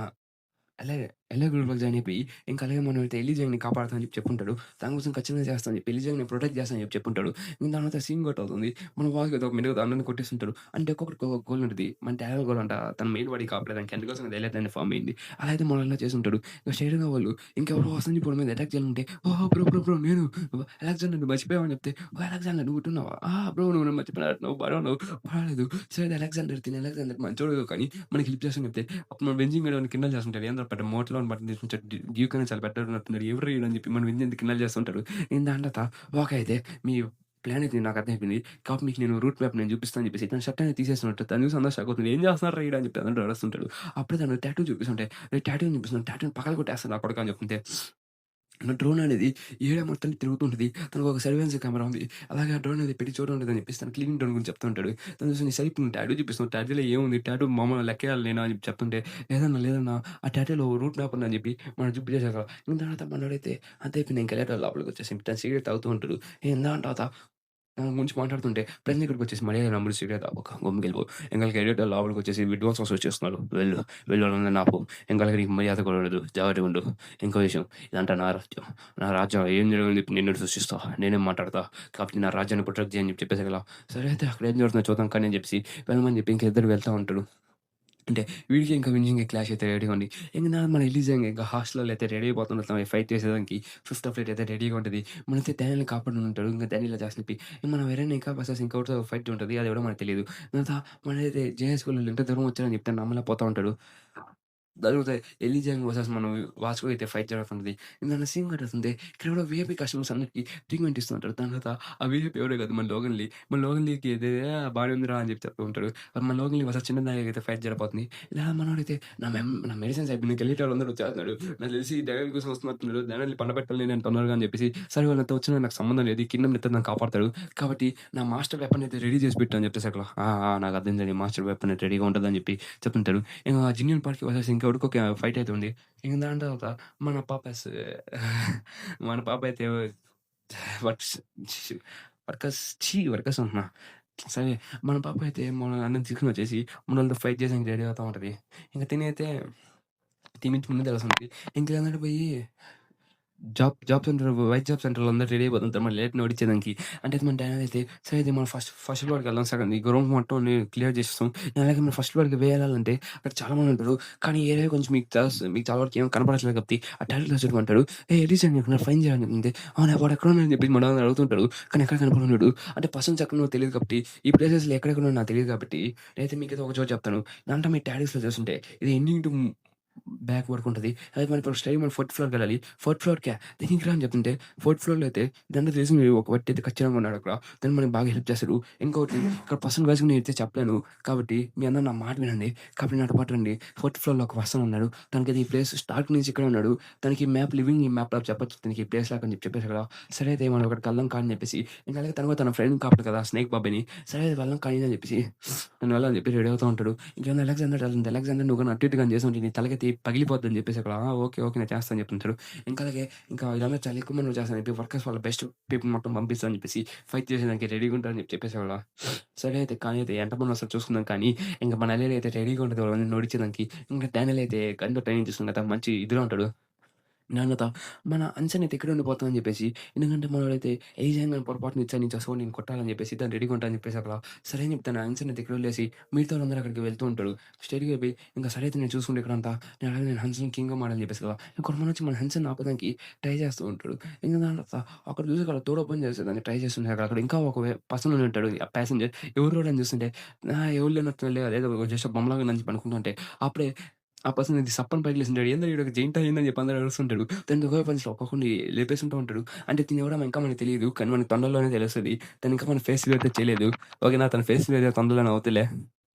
అలాగే ఎల్ఏ గ్రూప్‌లోకి జాయిన్ అయిపోయి, ఇంకా అలాగే మనమైతే ఎలీజాని కాపాడుతా అని చెప్పి చెప్పుంటాడు. దాని కోసం ఖచ్చితంగా చేస్తా అని చెప్పి, ఎలీజాని ప్రొటెక్ట్ చేస్తా అని చెప్పి చెప్పుంటాడు. ఇంక దాని తర్వాత సీన్ కట్ అవుతుంది. మన వాల్‌కి ఏదో మెలుగుతా అందరిని కొట్టేస్తుంటాడు. అంటే ఒక్కొక్కడికి ఒక్కొక్క గోల్ ఉంటది. మన డాడీ గోల్ అంట తన మెయిన్ బాడీ కాపాడడానికి అందుకోసం ఎలియట్ ఫార్మ్ అయింది. అలా అయితే మనల్ని చేసుంటాడు. ఇక స్ట్రెయిట్‌గా వాళ్ళు ఇంకెవరో వసంతి పొడి మీద అటాక్ చేయాలంటే, "ఓహో! బ్రో నేను అలెగ్జాండర్ నువ్వు మర్చిపోయావు" అని చెప్తే, "ఓహ్! అలెగ్జాండర్ నువ్వు ఉంటున్నావా? ఆ! బ్రో నువ్వు నన్ను మర్చిపోయినట్టున్నావు బానే ఉన్నావు. పర్వాలేదు. సరే అలెగ్జాండర్ తిను అలెగ్జాండర్ మంచోడు కానీ మనకి హెల్ప్ చేస్తానని" చెప్తే అప్పుడు మన బెంజిన్ గాడు కిండల్ చేస్తుంటాడు. ఏందిరా పెద్ద మోటలోని బట్టలు తీసుకొచ్చాడు. డ్యూక్ అనేది చాలా పెద్దగా ఉన్నట్టున్నాడు. ఎవడ్రా ఈడు అని చెప్పి మన బెంజిన్ కిండల్ చేస్తుంటాడు. నేను దాని తర్వాత ఓకే అయితే మీ ప్లాన్ అయితే నాకు అర్థమైపోయింది. కాబట్టి మీకు నేను రూట్ మ్యాప్ నేను చూపిస్తా అని చెప్పేసి తన షర్ట్ అనేది తీసేస్తున్నట్టు తను చూసి అందరూ షాక్ అవుతుంది. ఏం చేస్తున్నారురా ఈడ అని చెప్పి అందరూ అరుస్తుంటాడు. అప్పుడే తను టాటూ చూపిస్తుంటే టాటూని చూపిస్తున్నాను. టాటూని పగలు కొట్టేస్తాడు నా కొడుకు అని చెప్తుంటే నా డ్రోన్ అనేది ఏరియా మొత్తం తిరుగుతుంటది. తనకు ఒక సర్వేలెన్స్ కెమెరా ఉంది. అలాగే ఆ డ్రోన్ అనేది పెట్టి చూడడం చెప్పేసి తను క్లీనింగ్ డ్రోన్ గురించి చెప్తూ ఉంటాడు. తను చూసి నీ సైడ్ టాటూ చూపిస్తున్నావు. టాటూలో ఏముంది? టాటూ మామూలుగా లెక్కేయాలి నేనా అని చెప్పి చెప్తుంటే, లేదన్నా ఆ టాటూలో రూట్ మ్యాప్ ఉందని చెప్పి మనం చూపించేసాక ఇంక తర్వాత మనోడైతే అంతే అయిపోయింది. ఇంక ఎళ్ళేటోళ్ళు లోపలికొచ్చేసి తను సిగరెట్ తాగుతూ ఉంటాడు. ఏందా అంటావు దాని గురించి మాట్లాడుతుంటే ఫ్రెండ్ దగ్గరికొచ్చేసి మర్యాదగా నమ్ముడు సిగరెట్ తాగకు గమ్ముకెళ్ళిపో. ఎంగలకి ఎడిటర్ లోపలికొచ్చేసి విధ్వంసం సృష్టిస్తున్నాడు. వెళ్ళు. వెళ్ళు వాళ్ళందరిని ఆపు. ఎంగలకి నీకు మర్యాద కూడా ఉండదు. జాగ్రత్తగా ఉండు. ఇంకో విషయం ఇదంతా నా రాజ్యం. నా రాజ్యం ఏం జరిగింది ఇప్పుడు నిన్ను సృష్టిస్తా. నేనేం మాట్లాడతా. కాబట్టి నా రాజ్యాన్ని ప్రొటెక్ట్ చెయ్యి అని చెప్పి చెప్పేసరికల్లా సరే అయితే అక్కడ ఏం జరుగుతుందో చూద్దాం కానీ అని చెప్పేసి వెళ్ళమని చెప్పి ఇంక ఇద్దరు వెళ్తా ఉంటారు. అంటే వీడికి ఇంకా వింజింగ్ క్లాష్ అయితే రెడీగా ఉంది. ఇంక మన రిలీజింగ్ ఇంకా హాస్టల్‌లో అయితే రెడీ అయిపోతుంటాం ఫైట్ చేసేదానికి. ఫిఫ్త్ ఫ్లైట్ అయితే రెడీగా ఉంటది. మనైతే డానియల్‌ని కాపాడమని ఉంటాడు. ఇంక డానియల్ ఇలా చెప్పి మన వేరేనా ఇంకా వర్సెస్ ఇంకొకరితో ఫైట్ ఉంటది. అది ఎవడో మనకు తెలీదు. తర్వాత మనైతే జేఎస్‌కోలో ఇంత దూరం వచ్చారని చెప్తే నమ్మలేకపోతా ఉంటాడు. తర్వాత ఎలిజాంగ్ వర్సెస్ మనం వాస్కో అయితే ఫైట్ జరుగుతుంటది. ఇందాక సీన్ కట్టేస్తుంది. ఇక్కడ ఎవడో వీఐపీ కస్టమర్స్ అందరికి ట్రీట్మెంట్ ఇస్తుంటారు. దాని తర్వాత ఆ వీఐపీ ఎవరో కాదు మన లోగన్ లీ. మన లోగన్ లీకి "ఇదే బానే ఉందిరా" అని చెప్పి చెప్తూ ఉంటాడు. మన లోగన్ లీ వర్సెస్ చిన్న దానికి అయితే ఫైట్ జరగబోతుంది. ఇలా మనోడైతే నా మెడిసిన్స్ అయిపోయినాయి. నీకెళ్ళేటోళ్ళందరూ వచ్చేస్తున్నారు. నాకు తెలిసి డానియల్ కోసం వస్తున్నట్టున్నారు. డానియల్‌ని పండబెట్టాలి నేను తొందరగా అని చెప్పేసి, సరే వాళ్ళతో వచ్చినా నాకు సంబంధం లేదు. ఈ కింగ్డమ్‌ని ఎత్తే నన్ను కాపాడతాడు. కాబట్టి నా మాస్టర్ వెపన్ అయితే రెడీ చేసి పెట్టు అని చెప్పేసి అక్కడ నాకు అర్థమైందండి. మాస్టర్ వెపన్ అయితే రెడీగా ఉంటదని చెప్పి చెప్తుంటాడు. ఇంగ జినియన్ పార్ట్‌కి వర్సెస్ ఇంకెవడికో ఫైట్ అయితే ఉంది. ఇంక దాని తర్వాత మన పాపస్ మన పాప అయితే వర్క్స్ వర్కర్స్ అంటున్నా. సరే మన పాప అయితే మన అన్నని తీసుకొనొచ్చేసి మనోళ్ళతో ఫైట్ చేయడానికి రెడీ అవుతా ఉంటది. ఇంక తినైతే తినించి ముందే తెలుస్తుంది. ఇంక లేదంటే పోయి జాబ్ సెంటర్ వైస్ జాబ్ సెంటర్‌లో అందరూ రెడీ అయిపోతుంటారు. మళ్ళీ లేట్‌ని ఓడించేదానికి. అంటే మన డ్యాడీ అయితే సరే అయితే మనం ఫస్ట్ ఫ్లోర్‌కి వెళ్దాం సగం ఈ గ్రౌండ్ మొత్తం క్లియర్ చేసేసాం. అలాగే మనం ఫస్ట్ ఫ్లోర్‌కి వెళ్ళాలంటే అక్కడ చాలా మంది ఉంటారు. కానీ ఈ ఏరియా కొంచెం మీకు చాలా వరకు ఏం కనపడట్లేదు కాబట్టి ఆ టాయిలెట్‌లో చూడమంటాడు. ఎలీజా నీకు ఫైన్ చేయాలని చెప్పింది. అవునా వాడు ఎక్కడున్నాడని చెప్పి మనల్ని అడుగుతుంటాడు. కానీ ఎక్కడ కనపడనోడు. అంటే పర్సన్స్ ఎక్కడున్నారో తెలీదు కాబట్టి ఈ ప్లేసెస్‌లో ఎక్కడెక్కడ ఉన్నాయో నాకు తెలీదు కాబట్టి నేనైతే మీకైతే ఒక చోట చెప్తాను. దాంట్లో మీ టాడీస్‌లో చూసుంటే ఇది ఎండింగ్ టు బ్యాక్ వరకు ఉంటది. అది మన ఇప్పుడు స్ట్రెయిట్ మనం ఫోర్త్ ఫ్లోర్‌కెళ్ళాలి. ఫోర్త్ ఫ్లోర్‌కా దీనికి రా అని చెప్తుంటే, ఫోర్త్ ఫ్లోర్‌లో అయితే ఇదంతా తెలిసి ఒక వ్యక్తి అయితే ఖచ్చితంగా ఉన్నాడు అక్కడ. తను మనకి బాగా హెల్ప్ చేస్తాడు. ఇంకోటి ఇక్కడ పర్సన్ వైస్‌గా నేనైతే చెప్పలేను. కాబట్టి మీ అందరూ నా మాట వినండి. కాబట్టి నాతో పాటు రండి. ఫోర్త్ ఫ్లోర్‌లో ఒక పర్సన్ ఉన్నాడు. తనకైతే ఈ ప్లేస్ స్టార్టింగ్ నుంచి ఇక్కడే ఉన్నాడు. తనకి మ్యాప్ లివింగ్ ఈ మ్యాప్‌లో చెప్పొచ్చు. తనకి ఈ ప్లేస్ లాగా అని చెప్పేసారు కదా! సరే అయితే మనం అక్కడికి వెళ్దాం కా అని చెప్పేసి, ఇంక అలాగే తను కూడా తన ఫ్రెండ్ కాపాడు కదా! స్నేక్ బాబ్ అని. సరే అయితే వెళ్దాం కానీ అని చెప్పేసి, నేను వెళ్ళాలని చెప్పి రెడీ అవుతా ఉంటాడు. ఇంకేమైనా అలెగ్జాండర్ వెళ్తుంది. అలెగ్జాండర్ నువ్వు గాని అటు ఇటు గాని చేసుంటే నీ తలకైతే పగిలిపోద్దని చెప్పేసి అక్కడ ఓకే. ఓకే. నేను చేస్తా అని చెప్తుంటాడు. ఇంకా అలాగే ఇంకా ఇదంతా చాలా ఎక్కువ మంది చేస్తాను చెప్పి వర్కర్స్ వాళ్ళ బెస్ట్ పీపుల్ మొత్తం పంపిస్తా అని చెప్పేసి ఫైట్ చేసేదానికి రెడీగా ఉంటారని చెప్పేసి అక్కడ. సరే అయితే కానీ అయితే ఎంతమంది వస్తారో చూసుకుందాం కానీ ఇంక మన ఎలియన్ అయితే రెడీగా ఉంటది వాళ్ళని ఓడించేదానికి. ఇంకా డానియల్ అయితే గన్‌తో ట్రైనింగ్ తీసుకుని కదా! మంచి ఇదిలో ఉంటాడు. నాన్నత మన అంచనా అయితే ఇక్కడే ఉండిపోతామని చెప్పేసి, ఎందుకంటే మనోడైతే ఏజంగాని పొరపాటున ఇచ్చా నుంచి సో నేను కొట్టాలని చెప్పేసి దాన్ని రెడీగా ఉంటా అని చెప్పేసి అక్కడ సరే అని చెప్తాను. అంచనా అయితే ఇక్కడ వదిలేసి మిగతా వాళ్ళందరూ అక్కడికి వెళ్తూ ఉంటాడు. స్టడీగా అయిపోయి ఇంకా సరే అయితే నేను చూసుకుంటే ఇక్కడంతా నేను అలాగే నేను హన్స్‌ని కింగ్‌గా మారాలని చెప్పేసి కదా! ఇంకొంతమంది వచ్చి మన హన్స్‌ని ఆపడానికి ట్రై చేస్తూ ఉంటాడు. ఇంక దాని తర్వాత అక్కడ చూసి అక్కడ డోర్ ఓపెన్ చేసేదాన్ని ట్రై చేస్తుంటే అక్కడ ఇంకా ఒక పర్సన్ ఉండి ఉంటాడు. ఆ ప్యాసింజర్ ఎవరోడు అని చూస్తుంటే ఎవరు లేనట్టులే అదేదో జస్ట్ బొమ్మలాగా నంచి పనుకుంటుంటే అప్పుడే ఆ పర్సన్ ఇది సప్పని పైకి లేసుంటాడు. ఏందో ఈడొక జెయింట్ అయిందని చెప్పి అందరూ అరుస్తుంటాడు. తను దొంగ పనిలో ఒక్కొక్కడిని లేపేస్తుంటూ ఉంటాడు. అంటే తినెవడో ఇంకా మనకు తెలీదు. కానీ మనకి తొందరలోనే తెలుస్తది. తను ఇంకా మన ఫేస్ రివీల్ అయితే చేయలేదు. ఓకేనా తన ఫేస్ రివీల్ తొందరలోనే అవుద్దిలే.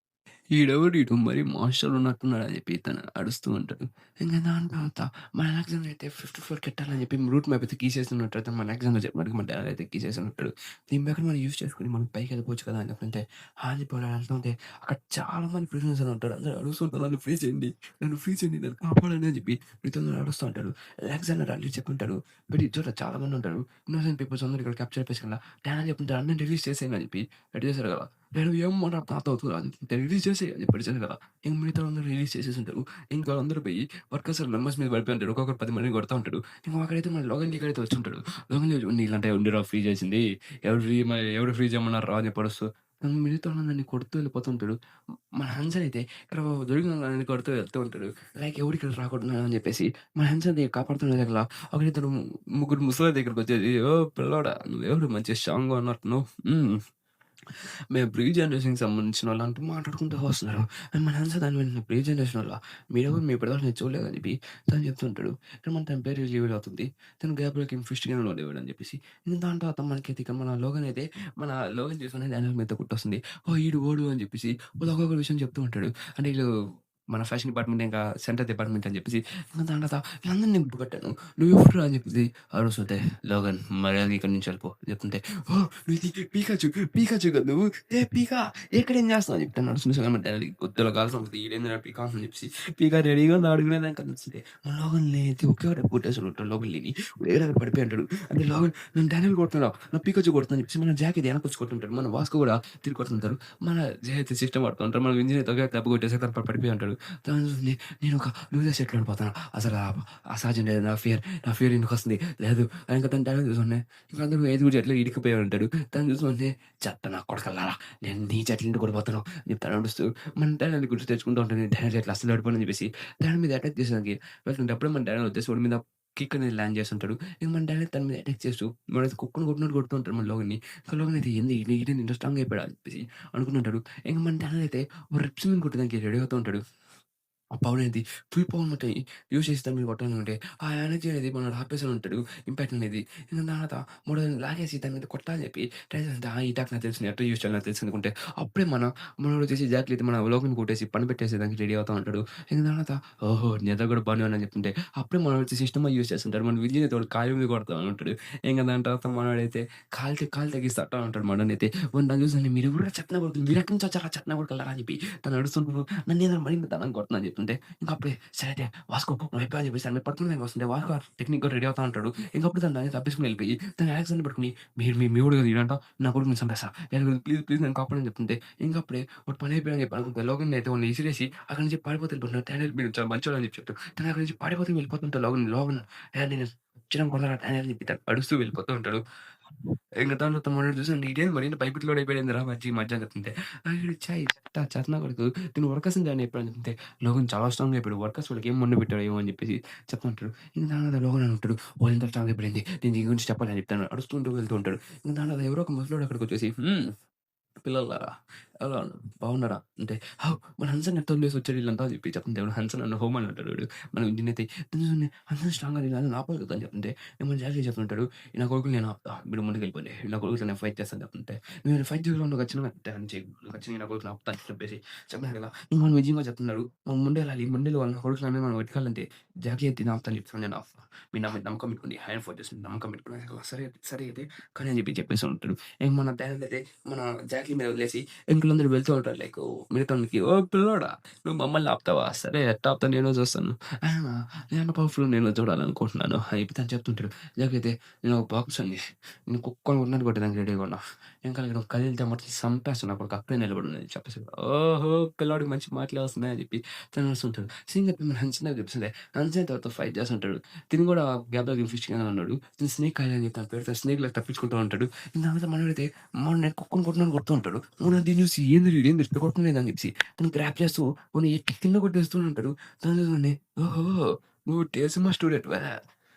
ఈడెవడు ఈడు మరీ మాన్‌స్టర్ ఉన్నట్టున్నాడు అని చెప్పి తను అరుస్తూ ఉంటాడు. ఇంక దాని తర్వాత మన అలెగ్జాండర్ అయితే ఫిఫ్త్ ఫ్లోర్‌కి ఎట్టాలని చెప్పి రూట్ మ్యాప్ అయితే గీసేస్తున్నట్టు మన అలెగ్జాండర్ చెప్పినట్టుగా మన డాడీ అయితే గీసేసుంటాడు. దీని ప్రకారం మనం యూజ్ చేసుకొని మనం పైకెళ్ళిపోవచ్చు కదా! అని చెప్తుంటే హారిపోయి వెళ్తుంటే అక్కడ చాలా మంది ప్రిజనర్స్ అని ఉంటారు. అందరూ అరుస్తుంటారు. నన్ను ఫ్రీ చేయండి. నన్ను ఫ్రీ చేయండి. నన్ను కాపాడండి అని చెప్పి ప్రతిఒక్కరు అరుస్తూ ఉంటారు. Alexander already చెప్పుంటాడు. బట్ ఈ చోట చాలా మంది ఉంటారు. ఇన్నోసెంట్ పీపుల్స్ అందరూ ఇక్కడ క్యాప్చర్ చేసేయాల. డాడీ చెప్పుంటాడు అందరిని రిలీజ్ చేసేయండి అని చెప్పి రెడీ చేశారు కదా! నేను ఏం మాట్లాడుతున్నావు నాతో రిలీజ్ చేసేయి అని చెప్పి అరిచాను కదా! ఇంక మిగతా వాళ్ళందరూ రిలీజ్ చేసేసుంటారు. ఇంక వాళ్ళందరూ పోయి వర్కర్స్ మెంబర్స్ మీద పడిపోయి ఉంటారు. ఒక్కొక్కరు 10 మందిని కొడతా ఉంటాడు. ఇంక అక్కడైతే మన లోగన్ ఇక్కడైతే వచ్చుంటాడు. లోగన్ నీలాంటి ఉండిరా ఫ్రీ చేసింది. ఎవరు ఫ్రీ చేయమన్నారురా అని చెప్పి అరుస్తూ మిగతా వాళ్ళందరిని కొడుతూ వెళ్ళిపోతుంటాడు. మన హన్సన్ అయితే ఇక్కడ దొరికిన వాళ్ళని కొడుతూ వెళ్తూ ఉంటాడు. లైక్ ఎవరు ఇక్కడ రాకూడదు అని చెప్పేసి మన హన్సన్ కాపాడుతున్న దగ్గర అక్కడిద్దరు ముగ్గురు ముసలోళ్ళ దగ్గరికొచ్చేసి "ఓ పిల్లోడా నువ్వెవరు మంచి స్ట్రాంగ్‌గా ఉన్నట్టున్నావు. మేము ప్రీ జనరేషన్‌కి సంబంధించినోళ్ళం" అంటూ మాట్లాడుకుంటూ వస్తున్నారు. అండ్ మన హన్స దాని వెంటనే "ప్రీ జనరేషనోళ్ళా? మీరెవరు మీ ఇప్పటిదాకా నేను చూడలేదు" అని చెప్పి తను చెప్తుంటాడు. ఇక్కడ మన తన పేరు రివీల్ అవుతుంది. తను గాబ్రియల్ కింగ్ ఫిష్‌గానే ఉండేవాడు అని చెప్పేసి. ఇంక దాని తర్వాత మనకైతే ఇక మన లోగన్ అయితే మన లోగన్ చేసుకొని డానియల్ మీద కొట్టొస్తుంది. ఓహ్! ఈడు ఓడు అని చెప్పేసి వాళ్ళు ఒక్కొక్క విషయం చెప్తూ ఉంటాడు. అంటే ఈళ్ళు మన ఫ్యాషన్ డిపార్ట్‌మెంట్ ఇంకా సెంటర్ డిపార్ట్‌మెంట్ అని చెప్పేసి ఇంక దాని తర్వాత వీళ్ళందరిని గుర్తుపట్టాను. "నువ్వెవడురా?" అని చెప్పేసి అరుస్తుంటే "లోగన్ మర్యాదగా ఇక్కడి నుంచి వెళ్ళిపో" అని చెప్తుంటే "ఓహ్! నువ్వు పీకాచు, పీకాచు కదా నువ్వు. ఏ పీకా ఎక్కడేం చేస్తున్నావు?" అని చెప్తే నడుస్తుంది సగం డాడీ కొద్దిగా కావాల్సిన ఉంటది. ఈడేందిరా పీకా అని చెప్పేసి పీకా రెడీగా ఉన్నాడు అడుగునేదాకా నడుస్తుంటే మన లోగన్‌ని అయితే ఒకే ఒకటి కొట్టేసాడు లోగన్‌ని. ఏడ పడిపోయి అంటాడు. అంటే లోగన్ "నన్ను డానియల్ కొడుతున్నావు. నా పీకాచు కొడుతున్నా" అని చెప్పేసి మన జాక్ అయితే వెనకొచ్చి కొడుతుంటాడు. మన వాస్కో కూడా తిరిగి కొడుతుంటారు. మన జే అయితే సిస్టమ్ ఆడుతూ ఉంటారు. మన ఇంజిన్ అయితే ఒకే దెబ్బ కొట్టేసి పడిపోయి అంటాడు. తను చూసి నేను ఒక లూజర్ సెట్‌లో వెళ్ళిపోతాను. అసలు అసహజం లేదు నా ఫియర్ ఎందుకొస్తుంది? లేదు అని ఇంకా తను డానియల్ చూస్తుంటే ఇంక అందరూ ఐదుగురు చెట్లు ఇరికిపోయి ఉంటాడు. తను చూస్తుంటే చెత్త నా కొడకల్లారా! నేను నీ చెట్ల నుండి కూడా పోతాను అని చెప్పి తను నడుస్తూ మన డాడీని గుర్తు తెచ్చుకుంటూ ఉంటాడు. డాడీ చెట్లు అస్సలు ఓడిపోనని చెప్పేసి డాడీ మీద అటాక్ చేసేదానికి వెళ్తుంటే అప్పుడే మన డాడీ వచ్చేసి వాడి మీద కిక్ అనేది ల్యాండ్ చేస్తుంటాడు. ఇంక మన డాడీ తన మీద అటాక్ చేస్తూ వాడైతే కుక్కను కొట్టినట్టు కొడుతూ ఉంటాడు మన లోగన్‌ని. సో లోగన్ అయితే ఏంది ఈడేంది ఇంత స్ట్రాంగ్ అయిపోయాడా అని చెప్పేసి అనుకుంటుంటాడు. ఇంక మన డాడీ అయితే ఓ రిప్స్ మీద కొట్టడానికి రెడీ అవుతూ ఉంటాడు. ఆ పవర్ అనేది ఫుల్ పవర్ మొత్తం యూజ్ చేసి దాని మీద కొట్టాలనుకుంటే, ఆ ఎనర్జీ అనేది మనోడు ఆపేసని ఉంటాడు. ఇంపాక్ట్ అనేది. ఇంక దాని తర్వాత మనోడిని లాగేసి దాని మీద కొట్టాలని చెప్పి ట్రై చేస్తుంటే, ఈ అటాక్ నాకు తెలుసు. ఎట్లా యూజ్ చేయాలో నాకు తెలుసు అనుకుంటే, అప్పుడే మనోడు వచ్చేసి ఎగ్జాక్ట్‌లీ మన లోకల్‌ని కొట్టేసి పని పెట్టేసేదానికి రెడీ అవుతా ఉంటాడు. ఇంక దాని తర్వాత ఓహో! నిద్ర కూడా బానే ఉందని చెప్తుంటే, అప్పుడే మనోడు వచ్చి సిస్టమ్ యూజ్ చేస్తుంటాడు. మన విల్‌ని అయితే వాడు కాలు మీద కొడతా ఉంటాడు. ఇంక దాని తర్వాత మనోడైతే కాలు తెగిస్తా ఉంటాడు మనోడినైతే. వాడిని దాన్ని చూసి "మీరెవర్రా చెత్తనా కొడుకులు మీరెక్కడి నుంచి వచ్చారురా చెత్తనా కొడుకుల్లారా" అని చెప్పి తను అరుస్తుంటాడు. నన్నేందిరా మరీ ఇంత దారుణంగా కొడుతున్నావు అని చెప్తుంటే, ఇంక అప్పుడే సరే అయితే వాస్కో నువ్వు అయిపోయావు అని చెప్పేసి దాని మీద పట్టుకునే వస్తుంటే వాస్కో టెక్నిక్‌గా రెడీ అవుతా ఉంటాడు. ఇంకప్పుడు తను దాన్ని తప్పించుకొని వెళ్ళిపోయి తను అలెగ్జాండర్‌ని పట్టుకొని మీరు మీ మీ వోడు కదా ఈడంట నా కొడుకుని చంపేస్తా. ప్లీజ్ ప్లీజ్ నన్ను కాపాడని చెప్తుంటే, ఇంకప్పుడే వాడు పని అయిపోయాడని చెప్పి అనుకుంటే లోగన్‌ని అయితే వాడిని ఇసిరేసి అక్కడి నుంచి పారిపోతే వెళ్ళిపోతున్నాడు. డానియల్ మీరు చాలా మంచోడు అని చెప్పి చెప్తాడు. తను అక్కడి నుంచి పారిపోతూ వెళ్ళిపోతుంటే లోగన్ నేను ఖచ్చితంగా కొడతాను డానియల్ అని చెప్పి తను అడుస్తూ వెళ్ళిపోతూ ఉంటాడు. ఇంక దాని తర్వాత మనోడు చూసి "నీడేంది మరి ఇంత భయపిట్టలోడు అయిపోయాడేందిరా మధ్య" అని చెప్తుంటే, "ఈడు ఛాయ్ చెత్త కొడుకు తిను వర్కర్స్‌ని జాయిన్ అయిపోయాడు" అని చెప్తే, "లోగన్ చాలా స్ట్రాంగ్ అయిపోయాడు. వర్కర్స్ వాడికి ఏం మందు పెట్టాడో ఏమో" అని చెప్పేసి చెప్తా ఉంటాడు. ఇంక దాని తర్వాత లోగన్ అని ఉంటాడు. "ఓహ్! ఇంత స్ట్రాంగ్ అయిపోయింది. నేను దీని గురించి చెప్పాలి" అని చెప్తాను. అరుచుకుంటూ వెళ్తూ ఉంటాడు. ఇంక దాని తర్వాత ఎవరో ఒక ముసలోడు అక్కడికొచ్చేసి పిల్లల్లారా! అలా బాగున్నారా? అంటే "హవ్! మన హన్సన్ ఎట్ట వదిలేసి వచ్చాడు ఈళ్ళంతా" అని చెప్పి చెప్తుంటే హన్సన్ నన్ను హోమ్ అని అంటాడు వాడు. మన ఇంజిన్ అయితే హన్సన్ స్ట్రాంగ్‌గా నేను ఆళ్ళని ఆపాలి కదా! అని చెప్తుంటే మన జాకీ చెప్తుంటాడు "నా కొడుకుని నేను ఆపుతా. మీరు ముందుకెళ్ళిపోండి. నా కొడుకుతో నేను ఫైట్ చేస్తా" అని చెప్తుంటే "నువ్వు ఫైట్ చేయగలవు నువ్వు ఖచ్చితంగా అని చేయకు. నువ్వు ఖచ్చితంగా నా కొడుకుని ఆపుతా" అని చెప్పేసి చెప్పాను కదా! ఇంక మనం నిజంగా చెప్తున్నాడు. మనం ముందెళ్ళాలి. ముందెళ్ళి వాళ్ళ కొడుకులని మనం వెతకాలంటే జాకీ అయితే నేను ఆపుతాను చెప్తాను నేను ఆపుతా. మీరు నా మీద నమ్మకం పెట్టుకోండి. ఆయన ఫోర్స్ చేసి నమ్మకం పెట్టుకుని సరే సరే అయితే కానీ అని చెప్పి చెప్పేసి ఉంటాడు. ఇంక మన డాడ్ అయితే మన జాకీ మీద వదిలేసి అంకుల్ అందరూ వెళ్తూ ఉంటారు. లైక్ మిగతాోళ్ళకి "ఓ పిల్లోడా! నువ్వు మమ్మల్ని ఆపుతావా? సరే ఎట్టా ఆపుతావు నేను చూస్తాను. ఆహా! నేను పవర్‌ఫుల్ నేను చూడాలనుకుంటున్నాను" అని చెప్పి తను చెప్తుంటాడు. జాకీ అయితే "నేను ఒక బాక్సర్‌ని. నేను కుక్కని కొట్టినట్టు కొట్టడానికి రెడీగా ఉన్నా. ఇంకా నువ్వు కదిలితే మాత్రం సంపేస్తా నా కొడుకు అక్కడే నిలబడు" అని చెప్పేసి ఓహో! పిల్లోడికి మంచి మాటలే వస్తున్నాయి అని చెప్పి తను అరుస్తుంటాడు. సీన్ చెప్పి మన హన్సిన్ చూపిస్తుంది. హన్సిన్ ఎవరితో ఫైట్ చేస్తుంటాడు. తిను కూడా గ్యాబ్‌లో ఫిష్‌గానే ఉన్నాడు. తిను స్నేక్ ఐలాండ్ అని చెప్పి తన పేరుతో స్నేక్‌లాగా తప్పించుకుంటూ ఉంటాడు. ఇంక తర్వాత మనోడైతే నేను కుక్కని కొట్టినట్టు కొడుతూ ఉంటాడు. వాడు దీన్ని చూసి ఏందిరా ఈడేంది ఇట్లా కొడుతున్నాడు అని చెప్పేసి తను గ్రాబ్ చేస్తూ వాడిని ఎత్తి కింద కొట్టేస్తూ ఉంటాడు. తను చూసుకొని ఓహో! నువ్వు టేసిమా స్టూడెంట్‌వా?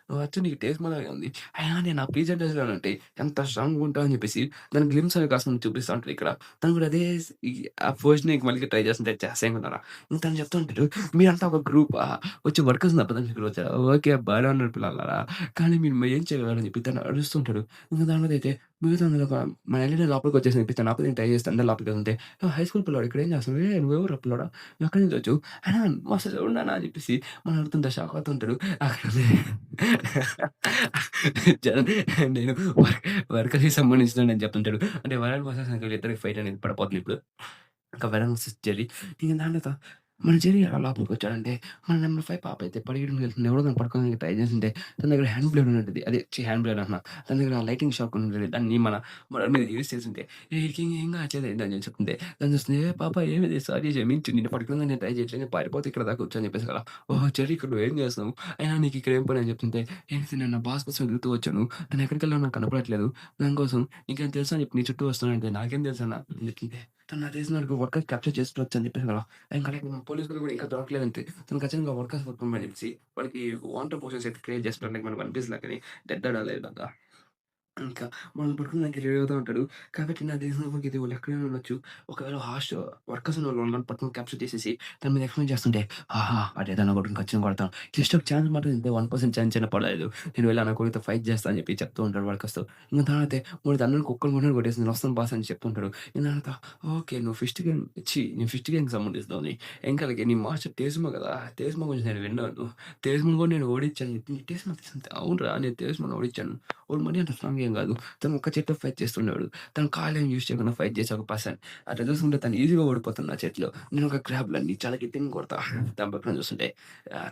నువ్వు అచ్చు నీకు టేసిమా లాగే ఉంది. అయినా నేను ఆ ప్రెజెంటేషన్‌లోనంటే ఎంత స్ట్రాంగ్‌గా ఉంటావు అని చెప్పేసి దాని గ్లింప్స్ అనేవి కాస్త చూపిస్తా ఉంటాడు ఇక్కడ. తను కూడా అదే ఈ ఆ పోజ్‌ని మళ్ళీ ట్రై చేస్తుంటే అసహ్యంగా ఉన్నారా? ఇంక తను చెప్తూ ఉంటాడు. మీరంతా ఒక గ్రూపా? వచ్చి వర్కర్స్‌ని దెబ్బతీయడానికి వచ్చారా? ఓకే. బానే ఉన్నారు పిల్లలారా! కానీ మీరు ఏం చేయగలరు అని చెప్పి తను అరుస్తుంటాడు. ఇంక దాని మీదయితే మిగతా అందరూ మన ఎళ్ళిన లోపలికొచ్చేసి ఇప్పిస్తాను. లోపలికి నేను ట్రై చేస్తే అందరూ లోపలికెళ్తుంటే హై స్కూల్ పిల్లోడు ఇక్కడేం చేస్తున్నావు? నువ్వెవరురా పిల్లోడా? నువ్వెక్కడి నుంచి వచ్చావు? అయినా మస్తు ఉన్నానా అని చెప్పేసి మనం అడుగుతుంటే షాక్ అవుతుంటాడు. అక్కడే జ నేను వర్కర్‌కి సంబంధించినోడిని అని చెప్తుంటాడు. అంటే వరాల్ వర్సెస్ వీళ్ళిద్దరికి ఫైట్ అనేది పడబోతుంది ఇప్పుడు. ఇంకా వెనమ్ వర్సెస్ జెర్రీ. ఇంక దాని తర్వాత మన జెర్రీ ఎలా లోపలికొచ్చాడంటే మన నెంబర్ 5 పాప అయితే పరిగెట్టుకుంటూ వెళ్తుంది. ఎవడో దాన్ని పట్టుకోవడానికి ట్రై చేస్తుంటే తన దగ్గర హ్యాండ్ బ్లేడ్ ఉన్నట్టుంది. అదే హ్యాండ్ బ్లేడ్ అంటున్నా. తన దగ్గర లైటింగ్ షార్క్ ఉన్నది. దాన్ని మన మీద యూజ్ చేసుంటే ఈడికి ఏం కావట్లేదు ఏంటి అని చెప్తుంటే దాన్ని చూస్తుంది. "ఏ పాప ఏమిది సారీ క్షమించు నిన్ను పట్టుకుందాం నేను ట్రై చేయట్లేదు. నేను పారిపోతే ఇక్కడ దాకా వచ్చా" అని చెప్పేసి కదా! "ఓహో! జెర్రీ ఇక్కడ నువ్వేం చేస్తున్నావు? అయినా నీకు ఇక్కడ ఏం పని" అని చెప్తుంటే "ఏంటి నేను నా బాస్ కోసం వెతుకుతూ వచ్చాను. తను ఎక్కడికెళ్ళాడో నాకు కనపడట్లేదు. దానికోసం నీకేమైనా తెలుసా అని చెప్పి నీ చుట్టూ వస్తున్నానంటే నాకేం తెలుసన్నా" అని చెప్తుంటే తను నాకు తెలిసినోడికి వర్కర్ క్యాప్చర్ చేసుకోవచ్చు అని చెప్పేసి కదా! ఇంకా లైక్ పోలీసులు కూడా ఇంకా దొరకలేదంటే తను ఖచ్చితంగా వర్కర్స్ వర్క్ అని చెప్పేసి వాడికి వాంటర్ పోషన్స్ అయితే క్రియేట్ చేస్తున్నారు. లైక్ మనకు అనిపిస్తుంది కానీ డెడ్ ఆర్ అలైవ్ లాగా. ఇంకా మనల్ని పట్టుకోడానికి రెడీ అవుతా ఉంటాడు. కాబట్టి నాకు తెలిసినంత ఇది వాళ్ళు ఎక్కడైనా ఉండొచ్చు. ఒకవేళ వర్కర్స్ ఉన్నోళ్ళు వాళ్ళని పట్టుకొని క్యాప్చర్ చేసేసి దాని మీద ఎక్స్‌ప్లెయిన్ చేస్తుంటే, ఆహా! వాడేదో నా కొడుకుని ఖచ్చితంగా కొడతాను. జస్ట్ ఒక ఛాన్స్ మాత్రం ఇంతే 1% ఛాన్స్ అయినా పడలేదు. నేను వెళ్ళి ఆ నా కొడుకుతో ఫైట్ చేస్తా అని చెప్పి చెప్తూ ఉంటాడు వర్కర్స్‌తో. ఇంక తర్వాతే వాడు తనని కుక్కని కొట్టినట్టు కొట్టేసి నేను వస్తాను బాస్ అని చెప్తుంటాడు. ఇంక తర్వాత ఓకే. నువ్వు నేను ఫిస్ట్ గేమ్‌కి సంబంధిస్తావని. ఇంకా అలాగే నీ మాస్టర్ తేజుమ కదా! తేజుమ గురించి నేను విన్నాను. తేజుమని కూడా నేను ఓడించాను. తేజుమ అవునురా! నేను తేజుమని ఓడించాను. వాడు మరీ అంత స్ట్రాంగ్ ఏం గాదు. తను ఒక్క చేత్తో ఫైట్ చేస్తుండేవాడు. తను కాళ్ళేం యూజ్ చేయకుండా ఫైట్ చేసే ఒక పర్సన్. అట్లా చూసుకుంటే తను ఈజీగా ఓడిపోతాడు నా చేతిలో. నేను ఒక గ్రాబ్‌లన్నీ చాలా గట్టిగా కొడతా. దాని పక్కన చూస్తుంటే